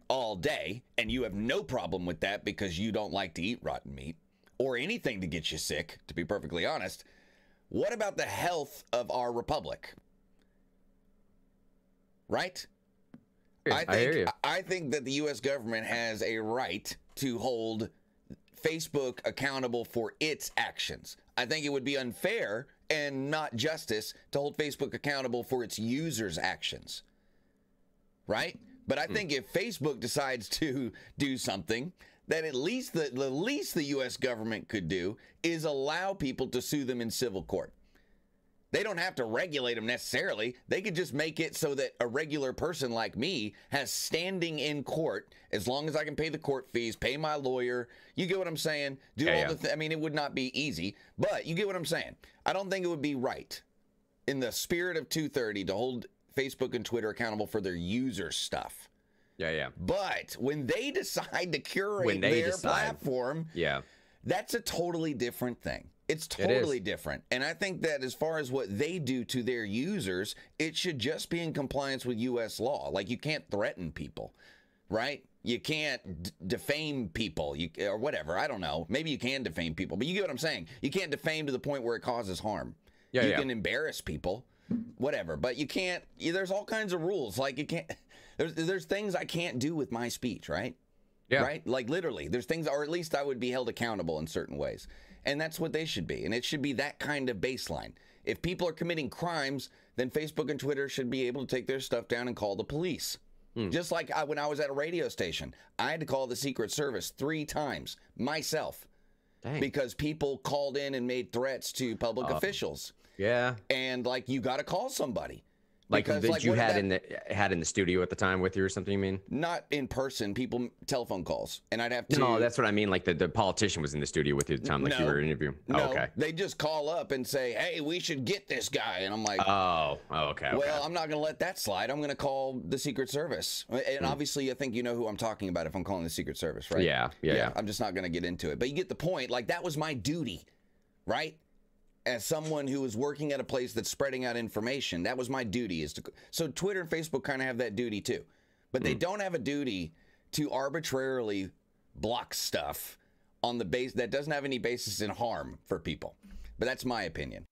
all day, and you have no problem with that because you don't like to eat rotten meat, or anything to get you sick, to be perfectly honest, what about the health of our republic? Right? I think that the U.S. government has a right to hold Facebook accountable for its actions. I think it would be unfair and not justice to hold Facebook accountable for its users' actions. Right? But I think if Facebook decides to do something, that at least the least the U.S. government could do is allow people to sue them in civil court. They don't have to regulate them necessarily. They could just make it so that a regular person like me has standing in court as long as I can pay the court fees, pay my lawyer. You get what I'm saying? I mean, it would not be easy, but you get what I'm saying. I don't think it would be right in the spirit of 230 to hold Facebook and Twitter accountable for their user stuff. Yeah. But when they decide to curate their platform, that's a totally different thing. It's totally different. And I think that as far as what they do to their users, it should just be in compliance with U.S. law. Like, you can't threaten people, right? You can't defame people or whatever. I don't know. Maybe you can defame people, but you get what I'm saying. You can't defame to the point where it causes harm. You can embarrass people, whatever, but you can't. There's all kinds of rules. Like, you can't. There's things I can't do with my speech, right? Yeah. Right? Like, literally, there's things, or at least I would be held accountable in certain ways. And that's what they should be. And it should be that kind of baseline. If people are committing crimes, then Facebook and Twitter should be able to take their stuff down and call the police. Just like when I was at a radio station, I had to call the Secret Service 3 times myself. Dang. Because people called in and made threats to public officials. Yeah. And, like, you got to call somebody. Like, that you had in the studio at the time with you or something, you mean? Not in person, telephone calls. And I'd have to... No, that's what I mean. Like, the politician was in the studio with you at the time, like you were interviewing. No, okay. They just call up and say, hey, we should get this guy. And I'm like... Oh, okay. Well, I'm not going to let that slide. I'm going to call the Secret Service. And obviously, I think you know who I'm talking about if I'm calling the Secret Service, right? Yeah. I'm just not going to get into it. But you get the point. Like, that was my duty, right? As someone who is working at a place that's spreading out information, that was my duty. So Twitter and Facebook kind of have that duty too. But they don't have a duty to arbitrarily block stuff on the base that doesn't have any basis in harm for people. But that's my opinion.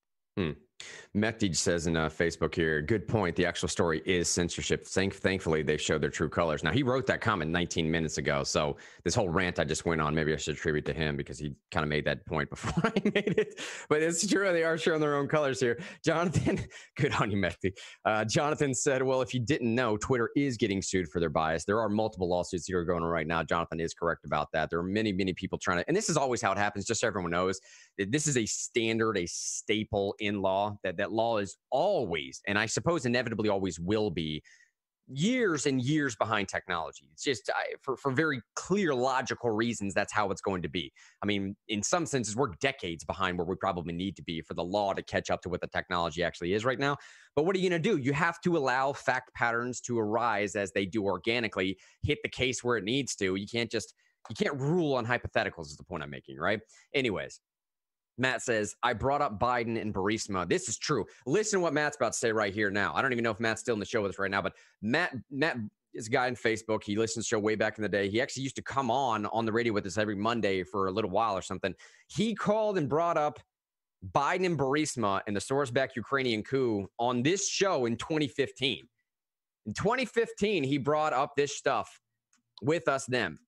Mekti says in Facebook here, good point. The actual story is censorship. Thankfully, they showed their true colors. Now, he wrote that comment 19 minutes ago. So this whole rant I just went on, maybe I should attribute to him because he kind of made that point before I made it. But it's true. They are showing their own colors here. Jonathan, good on you, Mekti. Jonathan said, well, if you didn't know, Twitter is getting sued for their bias. There are multiple lawsuits that are going on right now. Jonathan is correct about that. There are many, many people trying to, and this is always how it happens, just so everyone knows. This is a standard, a staple in law, that law is always, and I suppose inevitably always will be, years and years behind technology. It's just for very clear, logical reasons, that's how it's going to be. I mean, in some senses, we're decades behind where we probably need to be for the law to catch up to what the technology actually is right now. But what are you going to do? You have to allow fact patterns to arise as they do organically, hit the case where it needs to. You can't rule on hypotheticals is the point I'm making, right? Anyways. Matt says, I brought up Biden and Burisma. This is true. Listen to what Matt's about to say right here now. I don't even know if Matt's still in the show with us right now, but Matt is a guy on Facebook. He listens to the show way back in the day. He actually used to come on the radio with us every Monday for a little while or something. He called and brought up Biden and Burisma and the Soros-backed Ukrainian coup on this show in 2015. In 2015, he brought up this stuff with us then.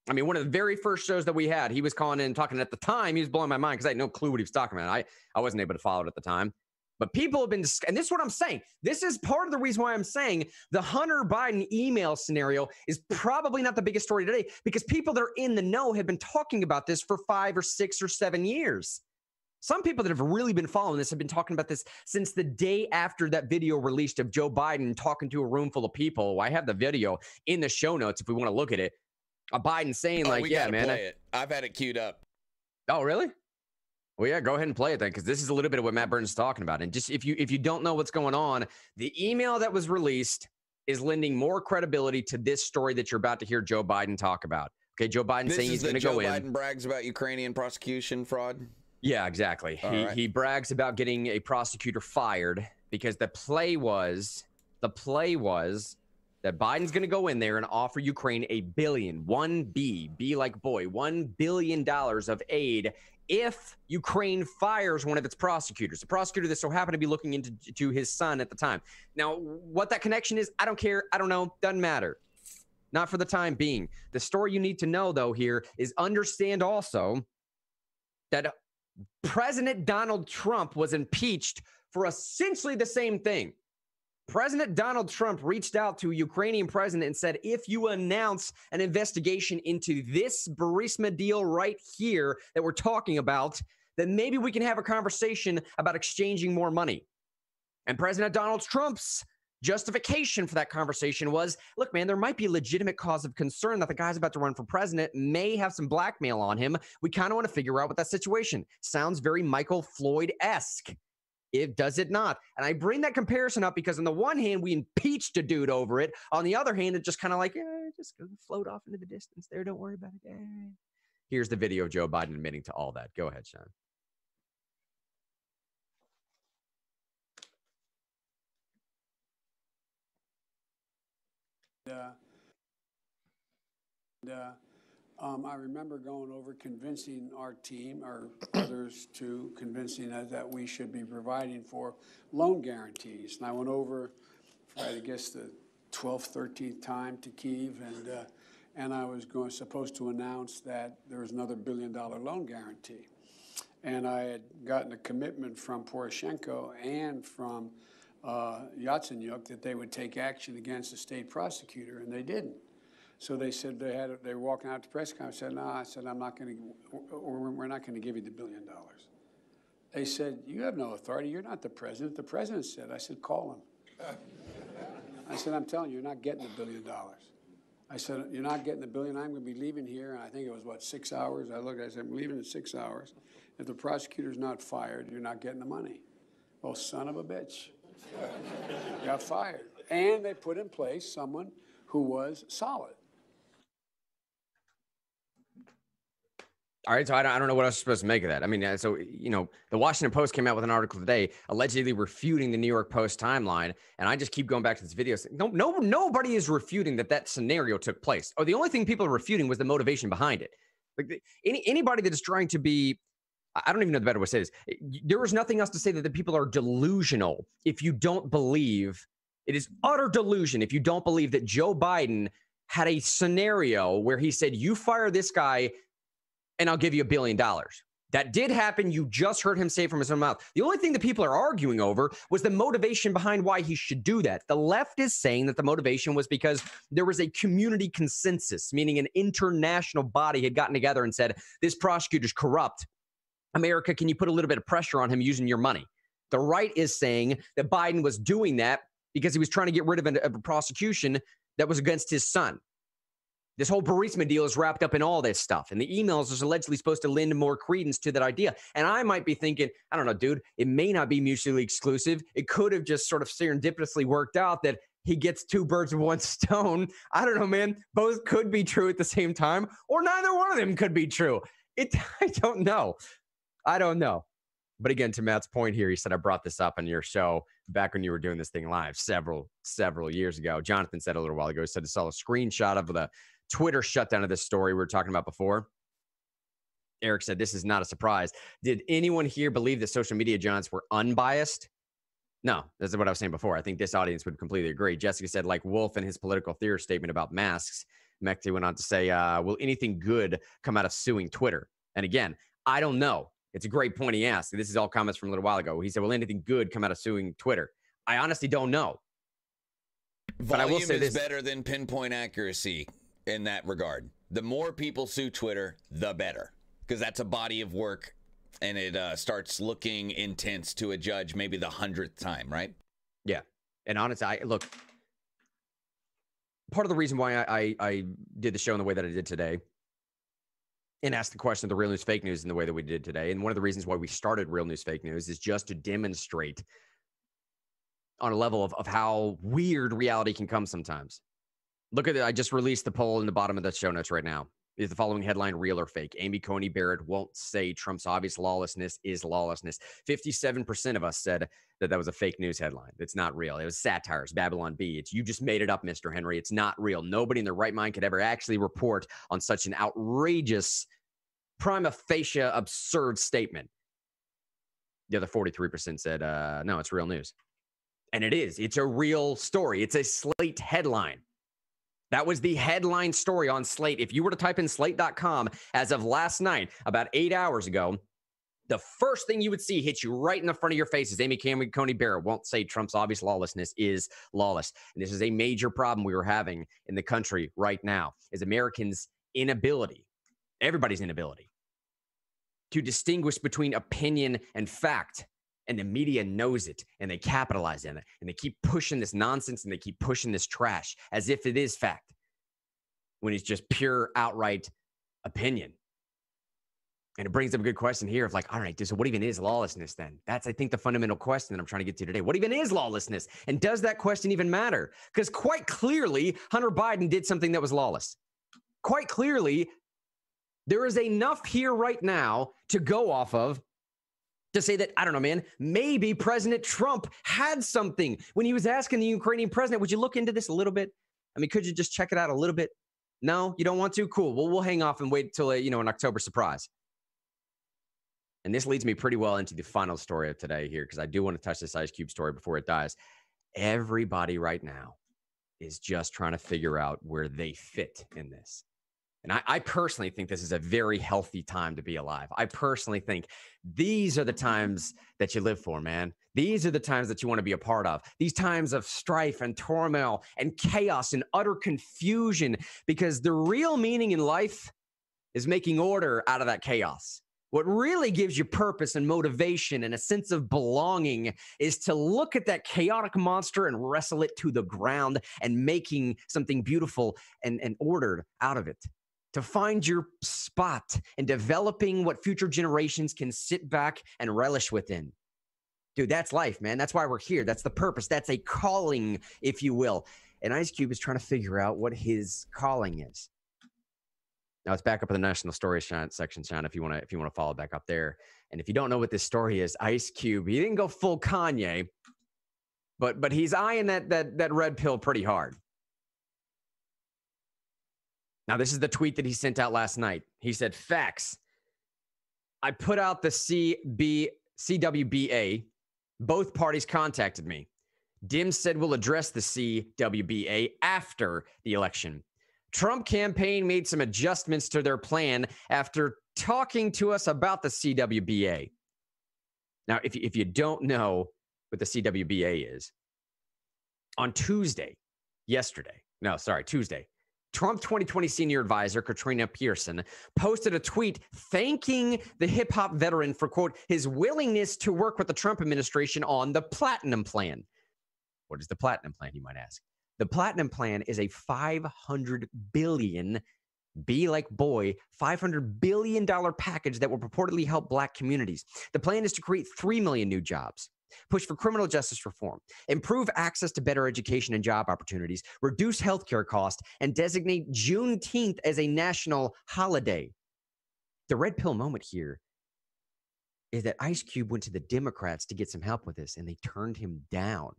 I mean, one of the very first shows that we had, he was calling in and talking. At the time, he was blowing my mind because I had no clue what he was talking about. I wasn't able to follow it at the time. But people have been, and this is what I'm saying. This is part of the reason why I'm saying the Hunter Biden email scenario is probably not the biggest story today, because people that are in the know have been talking about this for 5 or 6 or 7 years. Some people that have really been following this have been talking about this since the day after that video released of Joe Biden talking to a room full of people. I have the video in the show notes if we want to look at it. Biden saying yeah, man. Play it. I've had it queued up. Oh, really? Well, yeah, go ahead and play it then, because this is a little bit of what Matt Burns is talking about. And just if you don't know what's going on, the email that was released is lending more credibility to this story that you're about to hear Joe Biden talk about. Okay, Joe Biden saying he's going to go in. Joe Biden brags about Ukrainian prosecution fraud. Yeah, exactly. He brags about getting a prosecutor fired because the play was that Biden's going to go in there and offer Ukraine $1 billion, B like boy, $1 billion of aid if Ukraine fires one of its prosecutors, the prosecutor that so happened to be looking into his son at the time. Now, what that connection is, I don't care. I don't know. Doesn't matter. Not for the time being. The story you need to know, though, here is understand also that President Donald Trump was impeached for essentially the same thing. President Donald Trump reached out to a Ukrainian president and said, if you announce an investigation into this Burisma deal right here that we're talking about, then maybe we can have a conversation about exchanging more money. And President Donald Trump's justification for that conversation was, look, man, there might be a legitimate cause of concern that the guy's about to run for president may have some blackmail on him. We kind of want to figure out what that situation sounds very Michael Floyd-esque. Does it not? And I bring that comparison up because on the one hand, we impeached a dude over it. On the other hand, it just kind of just float off into the distance there. Don't worry about it. Here's the video of Joe Biden admitting to all that. Go ahead, Sean. I remember going over convincing our team, or others too, convincing us that we should be providing for loan guarantees. And I went over for, I guess, the 12th, 13th time to Kyiv, and I was supposed to announce that there was another $1 billion loan guarantee. And I had gotten a commitment from Poroshenko and from Yatsenyuk that they would take action against the state prosecutor, and they didn't. So they said they were walking out to press conference. I said, no, I'm not going to, we're not going to give you the $1 billion. They said, you have no authority. You're not the president. The president said. I said, call him. I said, I'm telling you, you're not getting the $1 billion. I said, you're not getting the $1 billion. I'm going to be leaving here. And I think it was, 6 hours? I said, I'm leaving in 6 hours. If the prosecutor's not fired, you're not getting the money. Well, son of a bitch. Got fired. And they put in place someone who was solid. All right, so I don't know what else you're supposed to make of that. I mean, so, the Washington Post came out with an article today allegedly refuting the New York Post timeline, and I just keep going back to this video. Nobody is refuting that scenario took place. Or the only thing people are refuting was the motivation behind it. Like anybody that is trying to be I don't even know the better way to say this. There was nothing else to say that the people are delusional if you don't believe. It is utter delusion if you don't believe that Joe Biden had a scenario where he said, you fire this guy and I'll give you $1 billion. That did happen. You just heard him say from his own mouth. The only thing that people are arguing over was the motivation behind why he should do that. The left is saying that the motivation was because there was a community consensus, meaning an international body had gotten together and said, this prosecutor's corrupt. America, can you put a little bit of pressure on him using your money? The right is saying that Biden was doing that because he was trying to get rid of a prosecution that was against his son. This whole Burisma deal is wrapped up in all this stuff. And the emails are allegedly supposed to lend more credence to that idea. And I might be thinking, I don't know, dude, it may not be mutually exclusive. It could have just sort of serendipitously worked out that he gets 2 birds with 1 stone. I don't know, man. Both could be true at the same time, or neither one of them could be true. I don't know. I don't know. But again, to Matt's point here, he said, I brought this up on your show back when you were doing this thing live several years ago. Jonathan said a little while ago, he said he saw a screenshot of the Twitter shutdown of this story we were talking about before. Eric said, this is not a surprise. Did anyone here believe that social media giants were unbiased? No, that's what I was saying before. I think this audience would completely agree. Jessica said, like Wolf in his political theory statement about masks. Mekti went on to say, will anything good come out of suing Twitter? And again, I don't know. It's a great point he asked. This is all comments from a little while ago. He said, will anything good come out of suing Twitter? I honestly don't know. But I will say this. Better than pinpoint accuracy in that regard. The more people sue Twitter, the better. Because that's a body of work, and it starts looking intense to a judge maybe the 100th time, right? Yeah. And honestly, look, part of the reason why I did the show in the way that I did today and asked the question of the Real News Fake News in the way that we did today, and one of the reasons why we started Real News Fake News is just to demonstrate on a level of how weird reality can come sometimes. Look at it. I just released the poll in the bottom of the show notes right now. Is the following headline real or fake? Amy Coney Barrett won't say Trump's obvious lawlessness is lawlessness. 57% of us said that was a fake news headline. It's not real. It was satire. It's Babylon Bee. It's you just made it up, Mr. Henry. It's not real. Nobody in their right mind could ever actually report on such an outrageous, prima facie, absurd statement. The other 43% said, no, it's real news. And it is. It's a real story. It's a Slate headline. That was the headline story on Slate. If you were to type in slate.com as of last night, about 8 hours ago, the first thing you would see hit you right in the front of your face is Amy Coney Barrett won't say Trump's obvious lawlessness is lawless. And this is a major problem we are having in the country right now, is Americans' inability, everybody's inability, to distinguish between opinion and fact. And the media knows it, and they capitalize on it, and they keep pushing this nonsense, and they keep pushing this trash as if it is fact, when it's just pure, outright opinion. And it brings up a good question here of like, all right, so what even is lawlessness then? That's, I think, the fundamental question that I'm trying to get to today. What even is lawlessness? And does that question even matter? Because quite clearly, Hunter Biden did something that was lawless. Quite clearly, there is enough here right now to go off of to say that, I don't know, man, maybe President Trump had something when he was asking the Ukrainian president, would you look into this a little bit? I mean, could you just check it out a little bit? No, you don't want to? Cool. Well, we'll hang off and wait until, an October surprise. And this leads me pretty well into the final story of today here, because I do want to touch this Ice Cube story before it dies. Everybody right now is just trying to figure out where they fit in this. And I personally think this is a very healthy time to be alive. I personally think these are the times that you live for, man. These are the times that you want to be a part of. These times of strife and turmoil and chaos and utter confusion, because the real meaning in life is making order out of that chaos. What really gives you purpose and motivation and a sense of belonging is to look at that chaotic monster and wrestle it to the ground and making something beautiful and ordered out of it. To find your spot and developing what future generations can sit back and relish within. Dude, that's life, man. That's why we're here. That's the purpose. That's a calling, if you will. And Ice Cube is trying to figure out what his calling is. Now it's back up in the national story section, Sean, if you want to follow back up there. And if you don't know what this story is, Ice Cube, he didn't go full Kanye, but he's eyeing that red pill pretty hard. Now, this is the tweet that he sent out last night. He said, facts. I put out the CWBA. Both parties contacted me. Dems said we'll address the CWBA after the election. Trump campaign made some adjustments to their plan after talking to us about the CWBA. Now, if you don't know what the CWBA is, on Tuesday, Trump 2020 senior advisor Katrina Pearson posted a tweet thanking the hip-hop veteran for, quote, his willingness to work with the Trump administration on the Platinum Plan. What is the Platinum Plan, you might ask? The Platinum Plan is a $500 billion, $500 billion package that will purportedly help Black communities. The plan is to create 3 million new jobs, push for criminal justice reform, improve access to better education and job opportunities, reduce healthcare costs, and designate Juneteenth as a national holiday. The red pill moment here is that Ice Cube went to the Democrats to get some help with this, and they turned him down.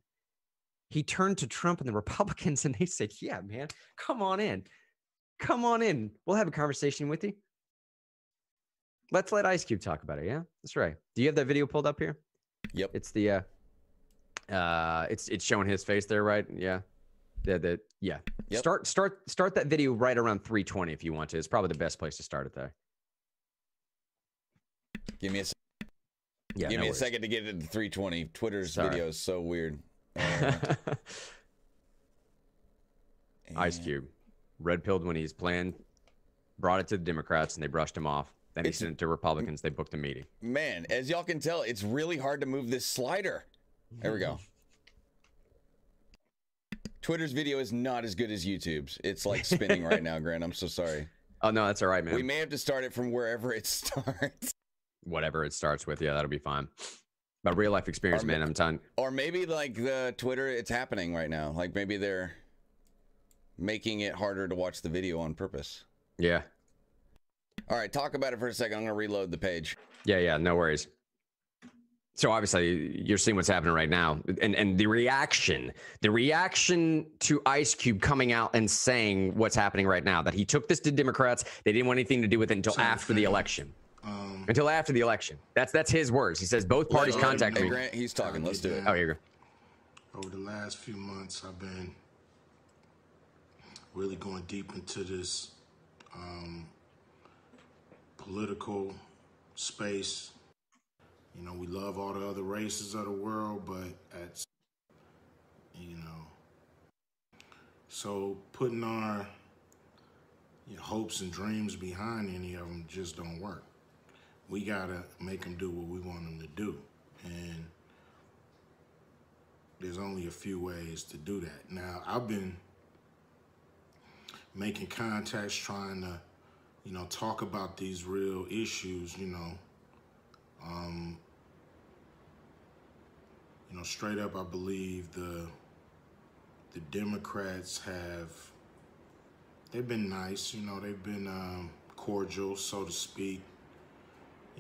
He turned to Trump and the Republicans, and they said, yeah, man, come on in. Come on in. We'll have a conversation with you. Let's let Ice Cube talk about it, yeah? That's right. Do you have that video pulled up here? Yep. It's the it's showing his face there, right? Yeah. Yeah. Yep. Start that video right around 3:20 if you want to. It's probably the best place to start it there. Give me a second to get it to 3:20. Twitter's video is so weird. Ice Cube, red pilled when he's playing, brought it to the Democrats and they brushed him off. Then he sent it to Republicans. They booked a meeting. Man, as y'all can tell, it's really hard to move this slider. There we go. Twitter's video is not as good as YouTube's. It's like spinning right now, Grant. I'm so sorry. Oh, no, that's all right, man. We may have to start it from wherever it starts. Whatever it starts with. Yeah, that'll be fine. But real life experience, man, I'm telling. Or maybe like the Twitter, it's happening right now. Like maybe they're making it harder to watch the video on purpose. Yeah. All right, talk about it for a second. I'm going to reload the page. Yeah, no worries. So obviously you're seeing what's happening right now, and the reaction to Ice Cube coming out and saying what's happening right now, that he took this to Democrats. They didn't want anything to do with it until after the election. Until after the election. That's his words. He says both parties contacted me. Grant, he's talking. Let's do it. Oh, here you go. Over the last few months, I've been really going deep into this political space. You know, we love all the other races of the world, but so putting our hopes and dreams behind any of them just don't work. We gotta make them do what we want them to do. And there's only a few ways to do that. Now, I've been making contacts, trying to, talk about these real issues, straight up, I believe the Democrats they've been nice, they've been cordial, so to speak.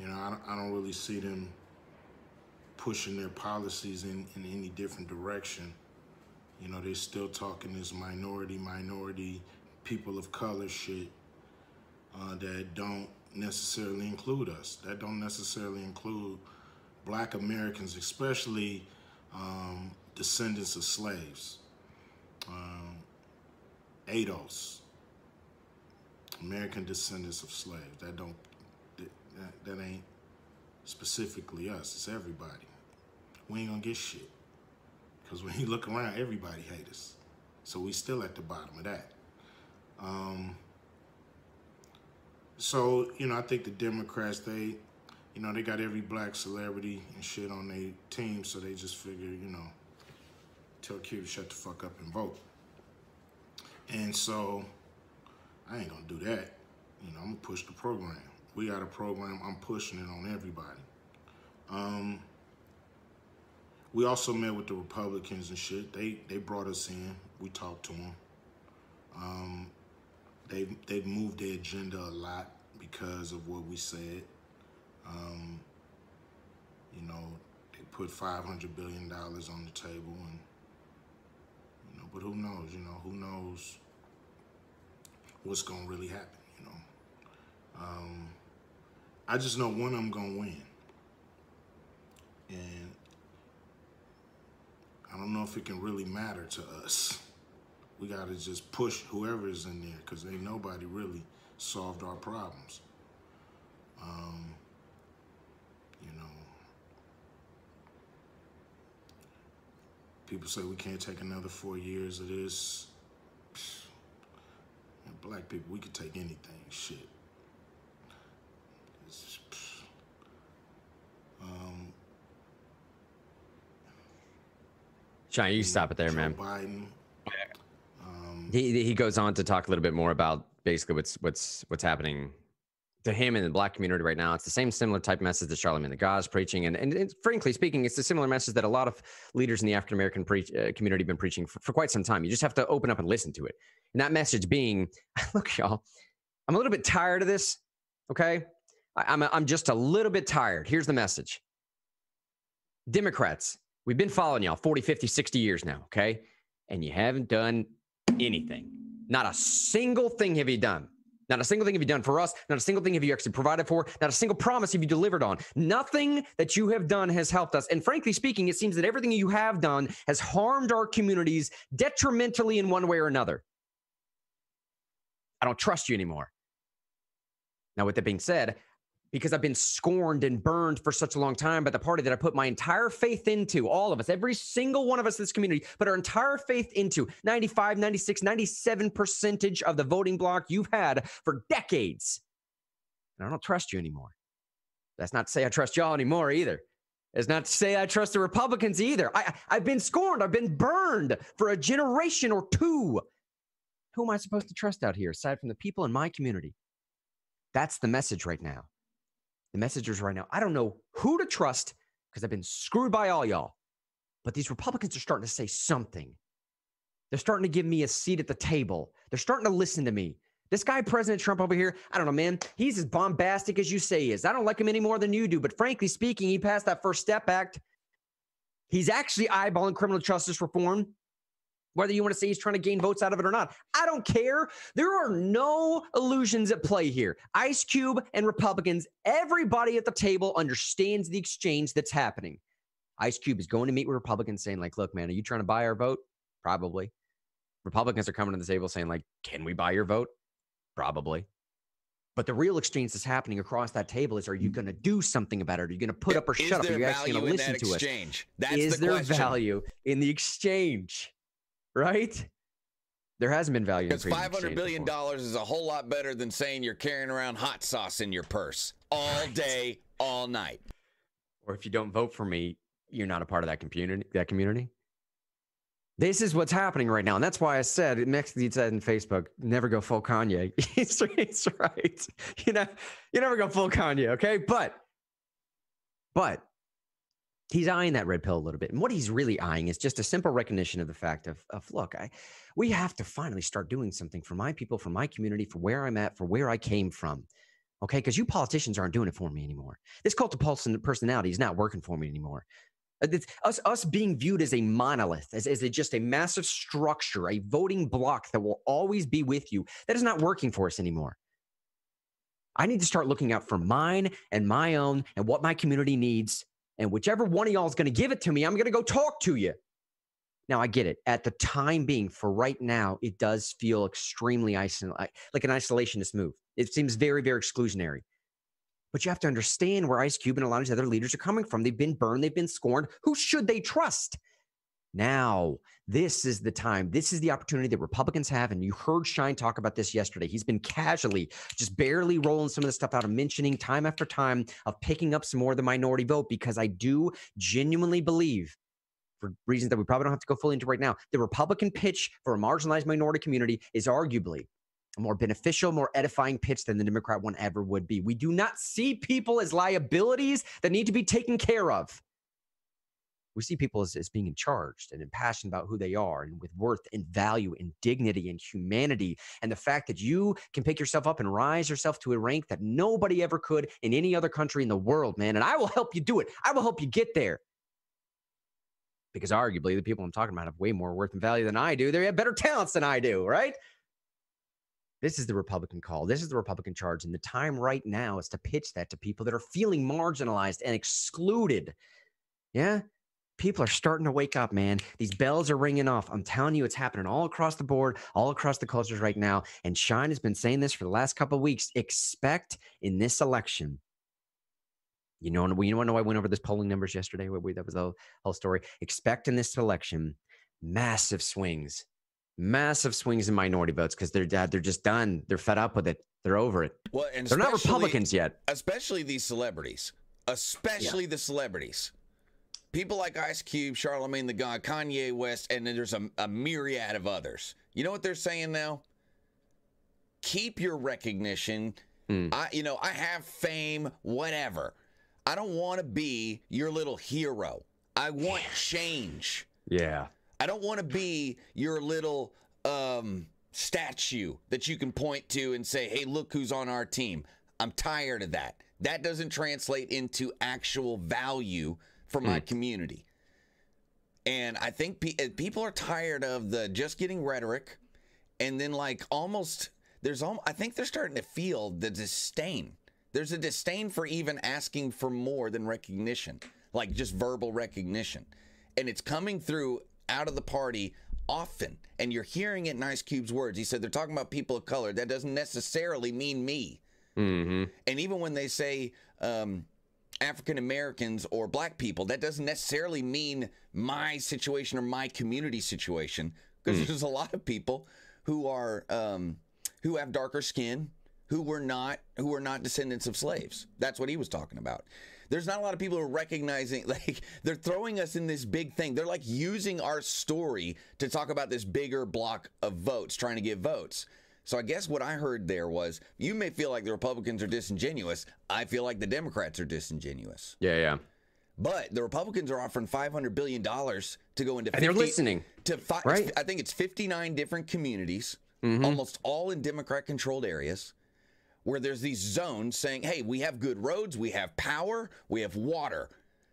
I don't really see them pushing their policies in any different direction. They're still talking this minority, people of color shit that don't necessarily include us, that don't necessarily include Black Americans, especially descendants of slaves, ADOS, American descendants of slaves. That ain't specifically us, it's everybody. We ain't gonna get shit. Because when you look around, everybody hates us. So we still at the bottom of that. I think the Democrats, they got every Black celebrity and shit on their team, so they just figure, tell Q to shut the fuck up and vote. And so I ain't gonna do that. I'm gonna push the program. We got a program, I'm pushing it on everybody. We also met with the Republicans and shit. They brought us in, we talked to them. They've moved their agenda a lot because of what we said. They put $500 billion on the table, and but who knows? Who knows what's gonna really happen? I just know one of them gonna win. And I don't know if it can really matter to us. We gotta just push whoever is in there, because ain't nobody really solved our problems. You know, people say we can't take another 4 years of this. And black people, we could take anything, shit. Shine, you stop it there, Joe man. Biden. He goes on to talk a little bit more about basically what's happening to him and the black community right now. It's the same similar type message that Charlamagne the God is preaching, and frankly speaking, it's a similar message that a lot of leaders in the African American community have been preaching for quite some time. You just have to open up and listen to it. And that message being, look, y'all, I'm a little bit tired of this. Okay, I'm just a little bit tired. Here's the message. Democrats, we've been following y'all 40, 50, 60 years now, okay? And you haven't done anything. Not a single thing have you done. Not a single thing have you done for us. Not a single thing have you actually provided for. Not a single promise have you delivered on. Nothing that you have done has helped us. And frankly speaking, it seems that everything you have done has harmed our communities detrimentally in one way or another. I don't trust you anymore. Now, with that being said, because I've been scorned and burned for such a long time by the party that I put my entire faith into, all of us, every single one of us in this community, put our entire faith into 95, 96, 97% of the voting bloc you've had for decades. And I don't trust you anymore. That's not to say I trust y'all anymore either. It's not to say I trust the Republicans either. I've been scorned. I've been burned for a generation or two. Who am I supposed to trust out here aside from the people in my community? That's the message right now. The messengers right now, I don't know who to trust because I've been screwed by all y'all. But these Republicans are starting to say something. They're starting to give me a seat at the table. They're starting to listen to me. This guy, President Trump over here, I don't know, man. He's as bombastic as you say he is. I don't like him any more than you do. But frankly speaking, he passed that First Step Act. He's actually eyeballing criminal justice reform. Whether you want to say he's trying to gain votes out of it or not, I don't care. There are no illusions at play here. Ice Cube and Republicans, everybody at the table understands the exchange that's happening. Ice Cube is going to meet with Republicans saying, like, look, man, are you trying to buy our vote? Probably. Republicans are coming to the table saying, like, can we buy your vote? Probably. But the real exchange that's happening across that table is, are you going to do something about it? Are you going to put up or shut up? Are you actually going to listen to us? Is there value in the exchange? Right? There hasn't been value. Because $500 billion is a whole lot better than saying you're carrying around hot sauce in your purse all day, all night. Or if you don't vote for me, you're not a part of that community. This is what's happening right now. And that's why I said, Mexican said in Facebook, never go full Kanye. He's right. You never go full Kanye, okay? But he's eyeing that red pill a little bit. And what he's really eyeing is just a simple recognition of the fact of look, we have to finally start doing something for my people, for my community, for where I'm at, for where I came from. Okay? Because you politicians aren't doing it for me anymore. This cult of personality is not working for me anymore. It's us being viewed as a monolith, as just a massive structure, a voting block that will always be with you. That is not working for us anymore. I need to start looking out for mine and my own and what my community needs. And whichever one of y'all is going to give it to me, I'm going to go talk to you. Now, I get it. At the time being, for right now, it does feel extremely like an isolationist move. It seems very, very exclusionary. But you have to understand where Ice Cube and a lot of these other leaders are coming from. They've been burned. They've been scorned. Who should they trust? Now, this is the time. This is the opportunity that Republicans have. And you heard Shine talk about this yesterday. He's been casually, just barely rolling some of the stuff out and mentioning time after time of picking up some more of the minority vote, because I do genuinely believe, for reasons that we probably don't have to go fully into right now, the Republican pitch for a marginalized minority community is arguably a more beneficial, more edifying pitch than the Democrat one ever would be. We do not see people as liabilities that need to be taken care of. We see people as being charged and impassioned about who they are and with worth and value and dignity and humanity. And the fact that you can pick yourself up and rise yourself to a rank that nobody ever could in any other country in the world, man. And I will help you do it. I will help you get there. Because arguably the people I'm talking about have way more worth and value than I do. They have better talents than I do, right? This is the Republican call. This is the Republican charge. And the time right now is to pitch that to people that are feeling marginalized and excluded. Yeah? People are starting to wake up, man. These bells are ringing off. I'm telling you, it's happening all across the board, all across the cultures right now. And Shine has been saying this for the last couple of weeks. Expect in this election. You want to know I went over this polling numbers yesterday? That was the whole story. Expect in this election massive swings in minority votes because they're just done. They're fed up with it. They're over it. Well, and they're not Republicans yet. Especially these celebrities. The celebrities. People like Ice Cube, Charlamagne the God, Kanye West, and then there's a myriad of others. You know what they're saying now? Keep your recognition. I have fame, whatever. I don't want to be your little hero. I want change. Yeah. I don't want to be your little statue that you can point to and say, hey, look who's on our team. I'm tired of that. That doesn't translate into actual value for my community. And I think people are tired of the just getting rhetoric and then I think they're starting to feel the disdain. There's a disdain for even asking for more than recognition, like just verbal recognition. And it's coming through out of the party often. And you're hearing it in Ice Cube's words. He said they're talking about people of color. That doesn't necessarily mean me. Mm-hmm. And even when they say African Americans or black people, that doesn't necessarily mean my situation or my community situation. Because there's a lot of people who are who have darker skin, who were not descendants of slaves. That's what he was talking about. There's not a lot of people who are recognizing, like, they're throwing us in this big thing. They're like using our story to talk about this bigger block of votes, trying to get votes. So I guess what I heard there was, you may feel like the Republicans are disingenuous. I feel like the Democrats are disingenuous. Yeah. But the Republicans are offering $500 billion to go into 50, and they're listening to right? I think it's 59 different communities, almost all in Democrat-controlled areas, where there's these zones saying, hey, we have good roads, we have power, we have water,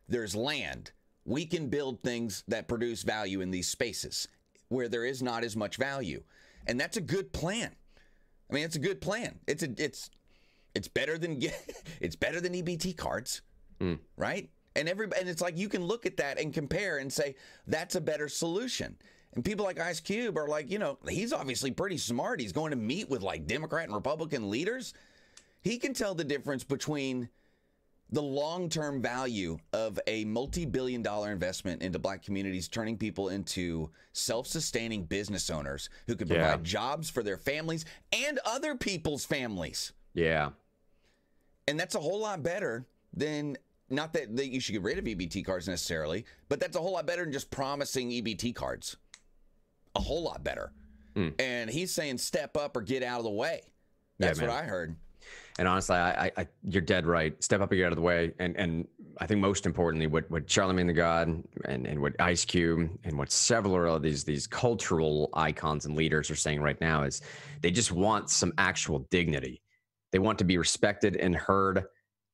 there's land. We can build things that produce value in these spaces where there is not as much value. And that's a good plan. I mean, it's a good plan. It's better than EBT cards, right? And it's like you can look at that and compare and say that's a better solution. And people like Ice Cube are like, he's obviously pretty smart. He's going to meet with like Democrat and Republican leaders. He can tell the difference between the long-term value of a multi-billion-dollar investment into black communities, turning people into self-sustaining business owners who can provide jobs for their families and other people's families. Yeah. And that's a whole lot better than, not that you should get rid of EBT cards necessarily, but that's a whole lot better than just promising EBT cards. A whole lot better. And he's saying step up or get out of the way. That's what I heard. And honestly, I you're dead right. Step up and get out of the way. And I think most importantly, what Charlamagne the God and what Ice Cube and what several of these cultural icons and leaders are saying right now is they just want some actual dignity. They want to be respected and heard.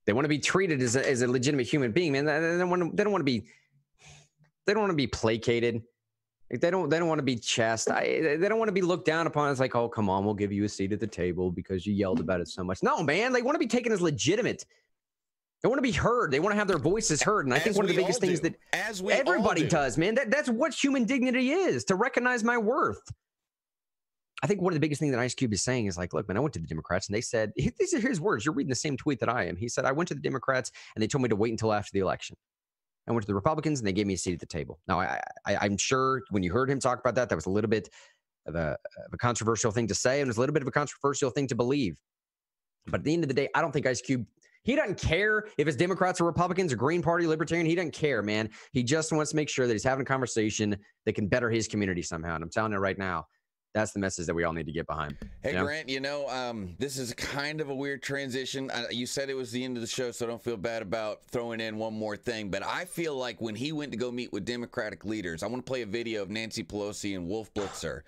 They want to be treated as a legitimate human being, man. They don't want to be placated. They don't want to be chastised. They don't want to be looked down upon. It's like, oh, come on, we'll give you a seat at the table because you yelled about it so much. No, man, they want to be taken as legitimate. They want to be heard. They want to have their voices heard. And I think one of the biggest things that everybody does, man, that's what human dignity is, to recognize my worth. I think one of the biggest things that Ice Cube is saying is like, look, man, I went to the Democrats and they said, these are his words. You're reading the same tweet that I am. He said, I went to the Democrats and they told me to wait until after the election. I went to the Republicans and they gave me a seat at the table. Now, I'm sure when you heard him talk about that, that was a little bit of a controversial thing to say, and it was a little bit of a controversial thing to believe. But at the end of the day, I don't think Ice Cube, he doesn't care if it's Democrats or Republicans or Green Party, Libertarian. He doesn't care, man. He just wants to make sure that he's having a conversation that can better his community somehow. And I'm telling you right now, that's the message that we all need to get behind. Hey, Grant, this is kind of a weird transition. You said it was the end of the show, so don't feel bad about throwing in one more thing. But I feel like when he went to go meet with Democratic leaders, I want to play a video of Nancy Pelosi and Wolf Blitzer.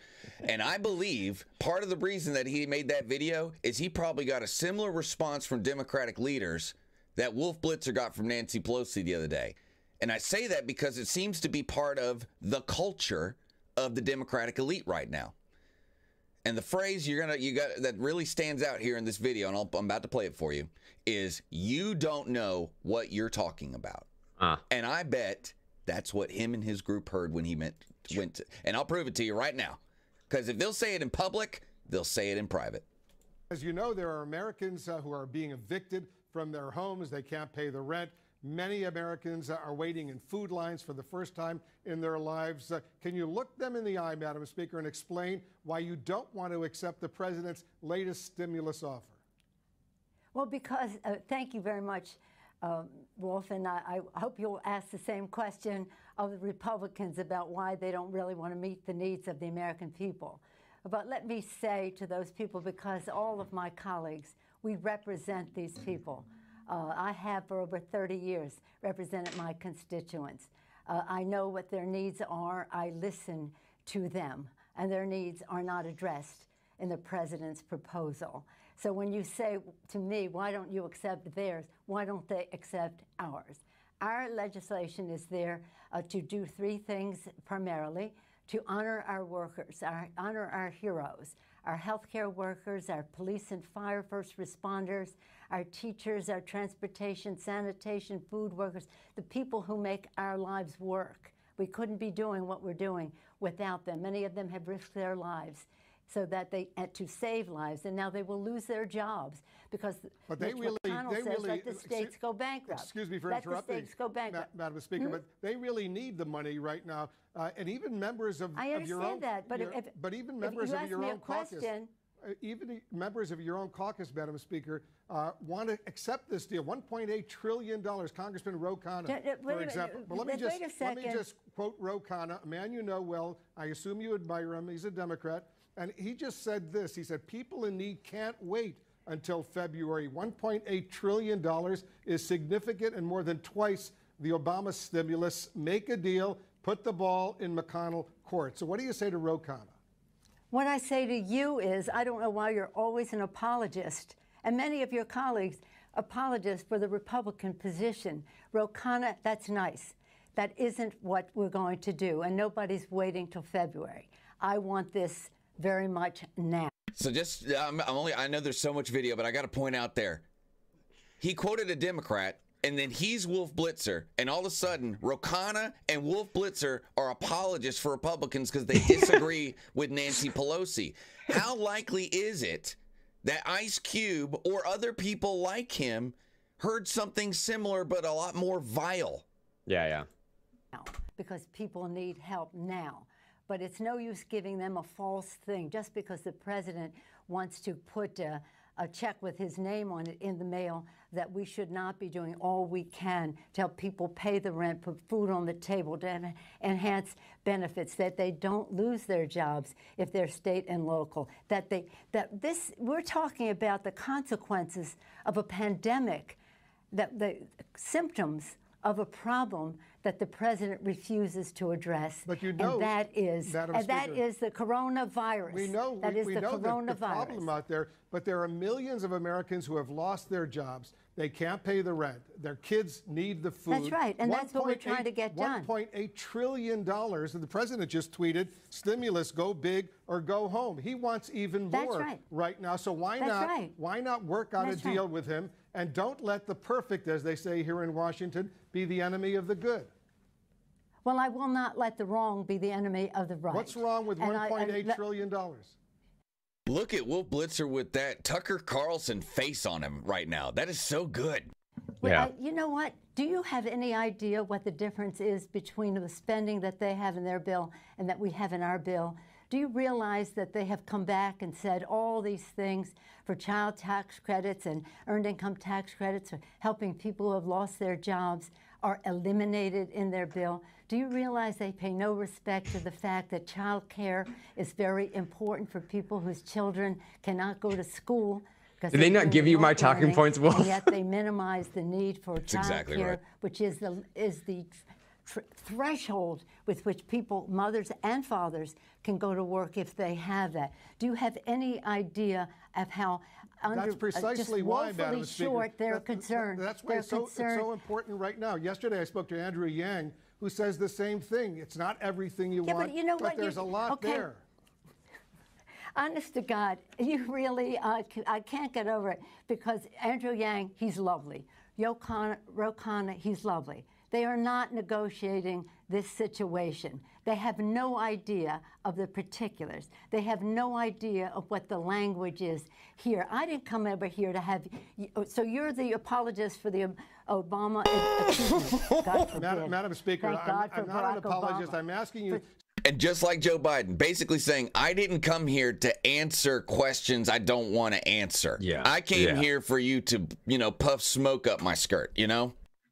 And I believe part of the reason that he made that video is he probably got a similar response from Democratic leaders that Wolf Blitzer got from Nancy Pelosi the other day. And I say that because it seems to be part of the culture of the Democratic elite right now. And the phrase you got that really stands out here in this video, and I'm about to play it for you, is "you don't know what you're talking about." And I bet that's what him and his group heard when he went to, and I'll prove it to you right now. Because if they'll say it in public, they'll say it in private. As you know, there are Americans who are being evicted from their homes. They can't pay the rent. Many Americans are waiting in food lines for the first time in their lives. Can you look them in the eye, Madam Speaker, and explain why you don't want to accept the president's latest stimulus offer? Well, because, thank you very much, Wolf, and I hope you'll ask the same question of the Republicans about why they don't really want to meet the needs of the American people. But let me say to those people, because all of my colleagues, we represent these people. I have for over 30 years represented my constituents. I know what their needs are. I listen to them, and their needs are not addressed in the president's proposal. So when you say to me, why don't you accept theirs? Why don't they accept ours? Our legislation is there to do three things primarily: to honor our workers, honor our heroes, our healthcare workers, our police and fire first responders, our teachers, our transportation, sanitation, food workers, the people who make our lives work. We couldn't be doing what we're doing without them. Many of them have risked their lives so that to save lives, and now they will lose their jobs because Mitch McConnell says let the states go bankrupt. Excuse me for interrupting, let the states go bankrupt. Madam Speaker, but they really need the money right now, and even members of your own. I understand that, but even members of your own caucus. Even members of your own caucus, Madam Speaker, want to accept this deal. $1.8 trillion. Congressman Ro Khanna, for example. But let me just quote Ro Khanna, a man you know well. I assume you admire him. He's a Democrat. And he just said this. He said, people in need can't wait until February. $1.8 trillion is significant and more than twice the Obama stimulus. Make a deal. Put the ball in McConnell court. So what do you say to Ro Khanna? What I say to you is, I don't know why you're always an apologist, and many of your colleagues apologists for the Republican position. Ro Khanna, that's nice. That isn't what we're going to do, and nobody's waiting till February. I want this very much now. So just, I know there's so much video, but I got to point out there. He quoted a Democrat, and then he's Wolf Blitzer, and all of a sudden, Ro Khanna and Wolf Blitzer are apologists for Republicans because they disagree with Nancy Pelosi. How likely is it that Ice Cube or other people like him heard something similar but a lot more vile? Yeah. Because people need help now. But it's no use giving them a false thing just because the president wants to put a check with his name on it in the mail, that we should not be doing all we can to help people pay the rent, put food on the table, to enhance benefits, that they don't lose their jobs if they're state and local, we're talking about the consequences of a pandemic, that the symptoms of a problem that the president refuses to address. But you know, and that is the coronavirus. We know that is we the know coronavirus. The problem out there, but there are millions of Americans who have lost their jobs. They can't pay the rent. Their kids need the food. That's right, and that's what we're trying to get done. $1.8 trillion, and the president just tweeted, stimulus, go big or go home. He wants even more right now, so why not work out a deal with him, and don't let the perfect, as they say here in Washington, be the enemy of the good. Well, I will not let the wrong be the enemy of the right. What's wrong with $1.8 trillion? Look at Wolf Blitzer with that Tucker Carlson face on him right now. That is so good. Well, you know what? Do you have any idea what the difference is between the spending that they have in their bill and that we have in our bill? Do you realize that they have come back and said all these things for child tax credits and earned income tax credits, for helping people who have lost their jobs, are eliminated in their bill? Do you realize they pay no respect to the fact that child care is very important for people whose children cannot go to school? Did they not give you my talking points, Wolf? And yet they minimize the need for child care, which is the threshold with which people, mothers and fathers, can go to work if they have that. Do you have any idea of how That's precisely why, Madam Speaker, they're concerned? That's why it's so important right now. Yesterday I spoke to Andrew Yang, who says the same thing. It's not everything you want, but you know but there's a lot there. honest to God, you really, I can't get over it because Andrew Yang, he's lovely. Ro Khanna, he's lovely. They are not negotiating this situation. They have no idea of the particulars. They have no idea of what the language is here. I didn't come over here to have, so you're the apologist for the Obama God forbid. Madam Speaker, I'm not an apologist. I'm asking you. And just like Joe Biden, basically saying, I didn't come here to answer questions I don't want to answer. Yeah. I came here for you to, puff smoke up my skirt,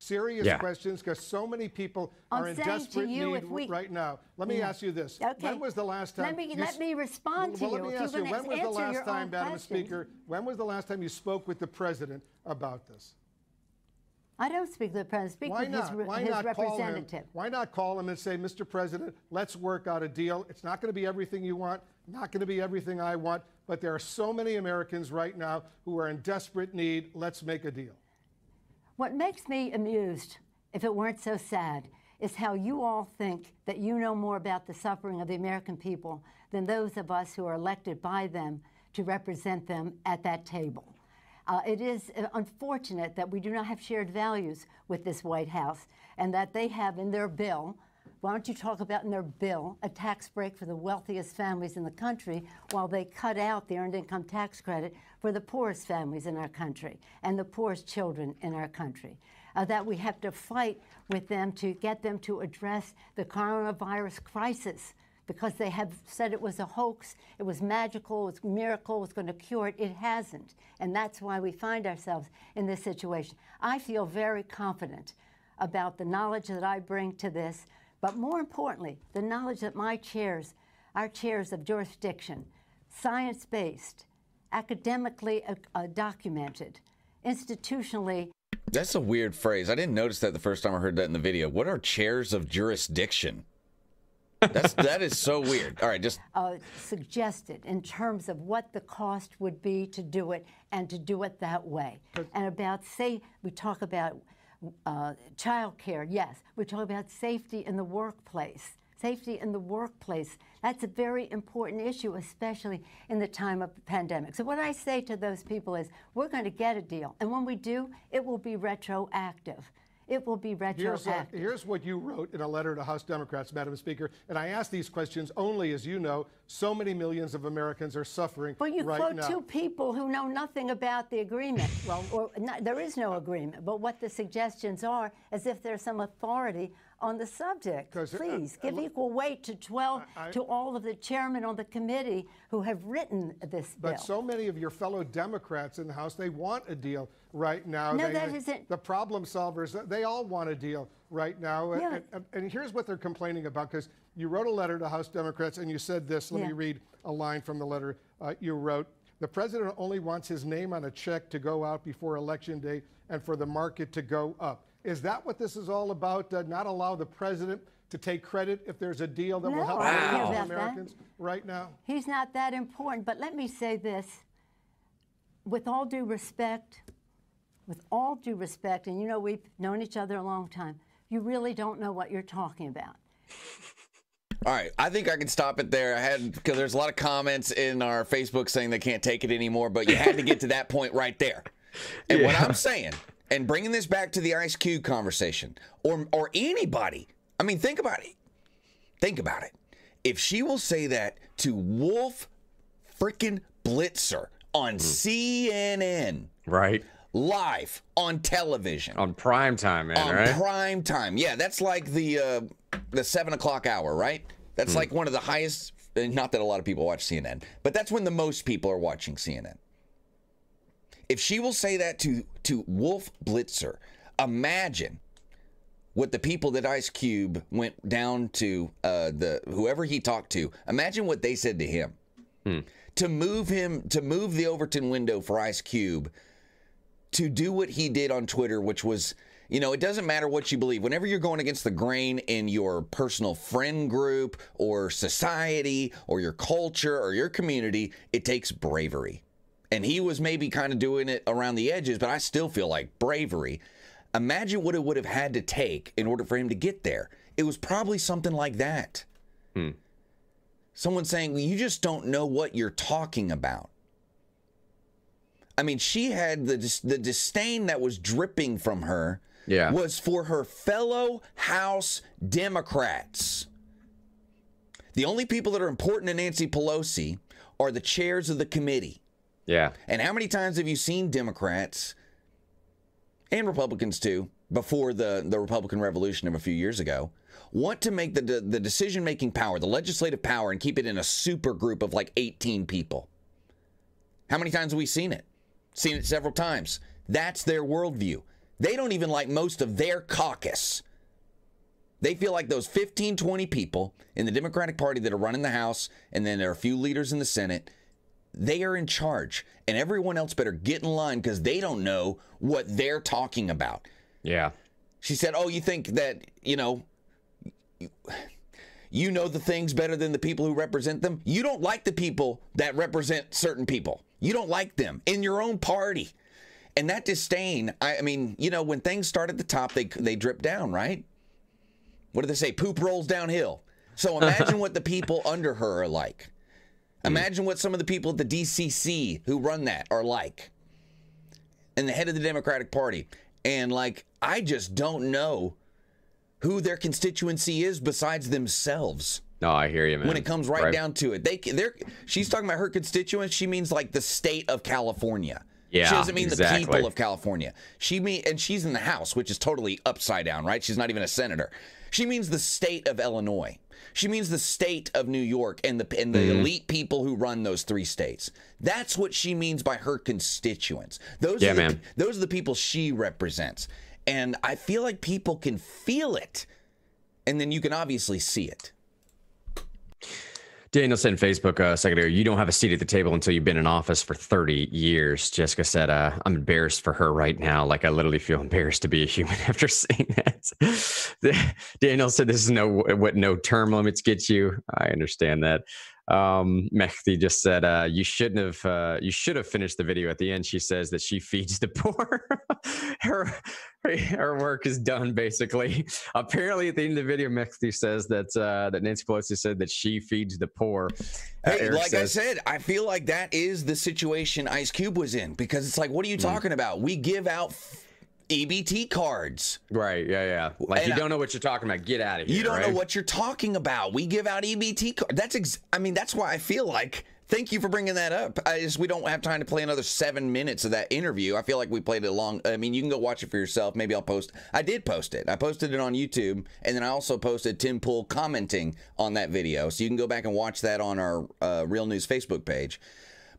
Serious questions, because so many people are in desperate need right now. Let me ask you this. Okay. When was the last time... Let me respond to you. Let me ask you, when was the last time, Madam Speaker, when was the last time you spoke with the president about this? I don't speak to the president. Speak with his representative. Why not call him and say, Mr. President, let's work out a deal. It's not going to be everything you want, not going to be everything I want, but there are so many Americans right now who are in desperate need. Let's make a deal. What makes me amused, if it weren't so sad, is how you all think that you know more about the suffering of the American people than those of us who are elected by them to represent them at that table. It is unfortunate that we do not have shared values with this White House and that they have in their bill, why don't you talk about in their bill, a tax break for the wealthiest families in the country while they cut out the earned income tax credit for the poorest families in our country and the poorest children in our country. That we have to fight with them to get them to address the coronavirus crisis because they have said it was a hoax, it was magical, it was a miracle, it was going to cure it. It hasn't. And that's why we find ourselves in this situation. I feel very confident about the knowledge that I bring to this, but more importantly, the knowledge that my chairs, our chairs of jurisdiction, science-based, academically documented, institutionally. That's a weird phrase. I didn't notice that the first time I heard that in the video. What are chairs of jurisdiction? That is so weird. All right, just suggested in terms of what the cost would be to do it and to do it that way. And about, say, we talk about child care, yes. We talk about safety in the workplace. Safety in the workplace, that's a very important issue, especially in the time of the pandemic. So what I say to those people is, we're going to get a deal. And when we do, it will be retroactive. It will be retroactive. Here's what you wrote in a letter to House Democrats, Madam Speaker, and I ask these questions only, as you know, so many millions of Americans are suffering right now. Well, you quote two people who know nothing about the agreement. There is no agreement, but what the suggestions are, as if there's some authority on the subject. Please, give equal weight to to all of the chairmen on the committee who have written this bill. But so many of your fellow Democrats in the House, they want a deal right now. No, that isn't. The problem solvers, they all want a deal right now. Yeah. And here's what they're complaining about, because you wrote a letter to House Democrats and you said this. Let me read a line from the letter you wrote. The president only wants his name on a check to go out before Election Day and for the market to go up. Is that what this is all about? Not allow the president to take credit if there's a deal that will help Americans right now? He's not that important. But let me say this. With all due respect, and you know we've known each other a long time, you really don't know what you're talking about. All right, I think I can stop it there. Because there's a lot of comments in our Facebook saying they can't take it anymore, but you had to get to that point right there. And what I'm saying, and bringing this back to the Ice Cube conversation, or anybody, I mean, think about it. Think about it. If she will say that to Wolf freaking Blitzer on CNN. Right. Live on television. On prime time, man, right? On prime time. Yeah, that's like the 7 o'clock hour, right? That's like one of the highest, not that a lot of people watch CNN, but that's when the most people are watching CNN. If she will say that to Wolf Blitzer, imagine what the people that Ice Cube went down to, whoever he talked to, imagine what they said to him. To move the Overton window for Ice Cube to do what he did on Twitter, which was, it doesn't matter what you believe. Whenever you're going against the grain in your personal friend group or society or your culture or your community, it takes bravery. And he was maybe kind of doing it around the edges, but I still feel like bravery. Imagine what it would have had to take in order for him to get there. It was probably something like that. Someone saying, well, you just don't know what you're talking about. I mean, she had the disdain that was dripping from her was for her fellow House Democrats. The only people that are important to Nancy Pelosi are the chairs of the committee. Yeah. And how many times have you seen Democrats and Republicans too, before the Republican Revolution of a few years ago, want to make the decision-making power, the legislative power, and keep it in a super group of like 18 people? How many times have we seen it? Seen it several times. That's their worldview. They don't even like most of their caucus. They feel like those 15, 20 people in the Democratic Party that are running the House, and then there are a few leaders in the Senate, they are in charge. And everyone else better get in line because they don't know what they're talking about. Yeah. She said, oh, you think that, you know the things better than the people who represent them? You don't like the people that represent certain people. You don't like them in your own party. And that disdain, I mean, you know, when things start at the top, they drip down, right? What do they say? Poop rolls downhill. So imagine what the people under her are like. Imagine what some of the people at the DCC who run that are like. And the head of the Democratic Party. And like, I just don't know who their constituency is besides themselves. No, I hear you, man. When it comes right down to it. She's talking about her constituents. She means like the state of California. Yeah, she doesn't mean the people of California. And she's in the House, which is totally upside down, right? She's not even a senator. She means the state of Illinois. She means the state of New York and the elite people who run those 3 states. That's what she means by her constituents. Those are the people she represents. And I feel like people can feel it. And then you can obviously see it. Daniel said in Facebook a second ago, you don't have a seat at the table until you've been in office for 30 years. Jessica said, I'm embarrassed for her right now. Like, I literally feel embarrassed to be a human after saying that. Daniel said, this is what no term limits get you. I understand that. Mehdi just said, you should have finished the video at the end. She says that she feeds the poor. her work is done, basically. Apparently at the end of the video, Mehdi says that Nancy Pelosi said that she feeds the poor. Hey, I said, I feel like that is the situation Ice Cube was in, because it's like, what are you talking about? We give out EBT cards. Right, yeah. Like, you don't know what you're talking about. Get out of here. You don't know what you're talking about. We give out EBT cards. That's why I feel like, thank you for bringing that up. We don't have time to play another 7 minutes of that interview. I feel like we played it long. I mean, you can go watch it for yourself. Maybe I did post it. I posted it on YouTube, and then I also posted Tim Pool commenting on that video. So you can go back and watch that on our Real News Facebook page.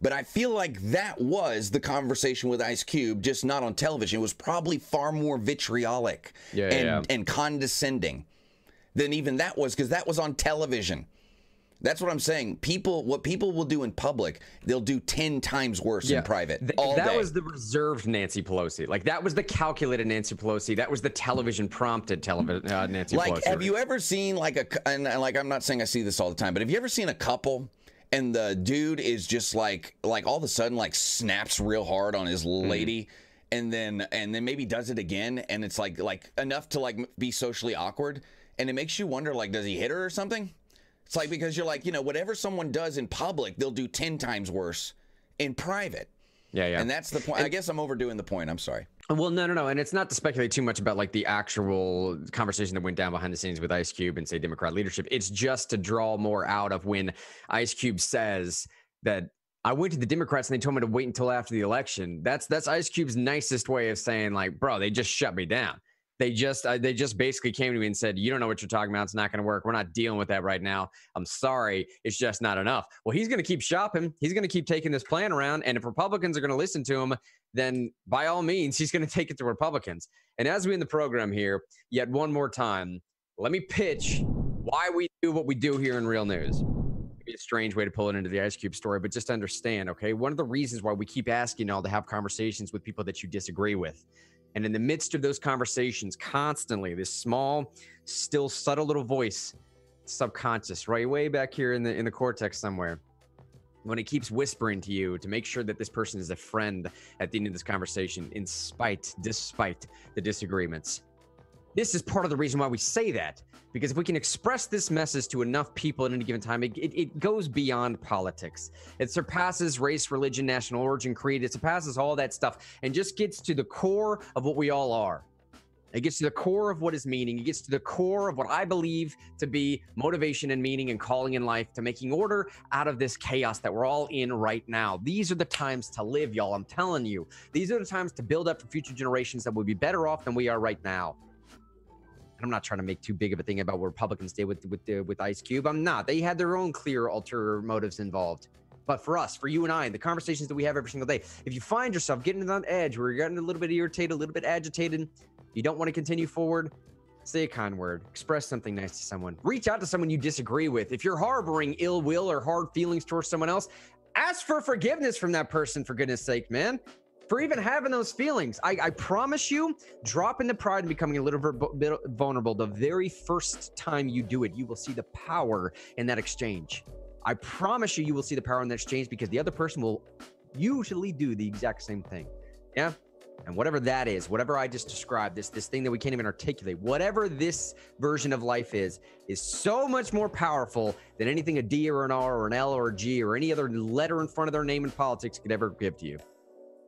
But I feel like that was the conversation with Ice Cube, just not on television. It was probably far more vitriolic and condescending than even that was, because that was on television. That's what I'm saying. What people will do in public, they'll do 10 times worse in private. That was the reserved Nancy Pelosi. Like, that was the calculated Nancy Pelosi. That was the television prompted Nancy Pelosi. Have you ever seen and I'm not saying I see this all the time, but have you ever seen a couple and the dude is just like all of a sudden like snaps real hard on his lady, and then maybe does it again, and it's like enough to like be socially awkward, and it makes you wonder, like, does he hit her or something? It's like, because you're like, whatever someone does in public, they'll do 10 times worse in private. Yeah. And that's the point. I guess I'm overdoing the point. I'm sorry. Well, no. And it's not to speculate too much about like the actual conversation that went down behind the scenes with Ice Cube and say Democrat leadership. It's just to draw more out of when Ice Cube says that I went to the Democrats and they told me to wait until after the election. That's Ice Cube's nicest way of saying, like, bro, they just shut me down. They just basically came to me and said, you don't know what you're talking about. It's not going to work. We're not dealing with that right now. I'm sorry. It's just not enough. Well, he's going to keep shopping. He's going to keep taking this plan around. And if Republicans are going to listen to him, then by all means, he's going to take it to Republicans. And as we end the program here, yet one more time, let me pitch why we do what we do here in Real News. Maybe a strange way to pull it into the Ice Cube story, but just understand, okay? One of the reasons why we keep asking y'all to have conversations with people that you disagree with. And in the midst of those conversations, constantly, this small, still subtle little voice, subconscious, right way back here in the cortex somewhere, when it keeps whispering to you to make sure that this person is a friend at the end of this conversation, despite the disagreements. This is part of the reason why we say that, because if we can express this message to enough people at any given time, it goes beyond politics. It surpasses race, religion, national origin, creed. It surpasses all that stuff and just gets to the core of what we all are. It gets to the core of what is meaning. It gets to the core of what I believe to be motivation and meaning and calling in life, to making order out of this chaos that we're all in right now. These are the times to live, y'all. I'm telling you. These are the times to build up for future generations that will be better off than we are right now. I'm not trying to make too big of a thing about what Republicans did with Ice Cube. I'm not. They had their own clear ulterior motives involved. But for us, for you and I, the conversations that we have every single day, if you find yourself getting on edge where you're getting a little bit irritated, a little bit agitated, you don't want to continue forward, say a kind word, express something nice to someone, reach out to someone you disagree with. If you're harboring ill will or hard feelings towards someone else, ask for forgiveness from that person, for goodness sake, man. For even having those feelings. I promise you, dropping the pride and becoming a little bit vulnerable the very first time you do it, you will see the power in that exchange. I promise you will see the power in that exchange, because the other person will usually do the exact same thing. Yeah? And whatever that is, whatever I just described, this thing that we can't even articulate, whatever this version of life is so much more powerful than anything a D or an R or an L or a G or any other letter in front of their name in politics could ever give to you.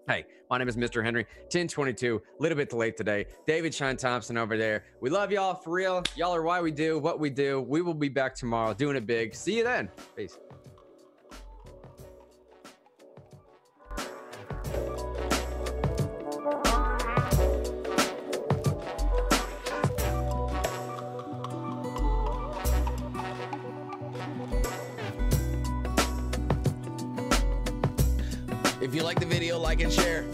Hey, my name is Mr. Henry, 1022, a little bit late today. David Sean Thompson over there. We love y'all for real. Y'all are why we do what we do. We will be back tomorrow doing it big. See you then. Peace. If you like the video, like and share.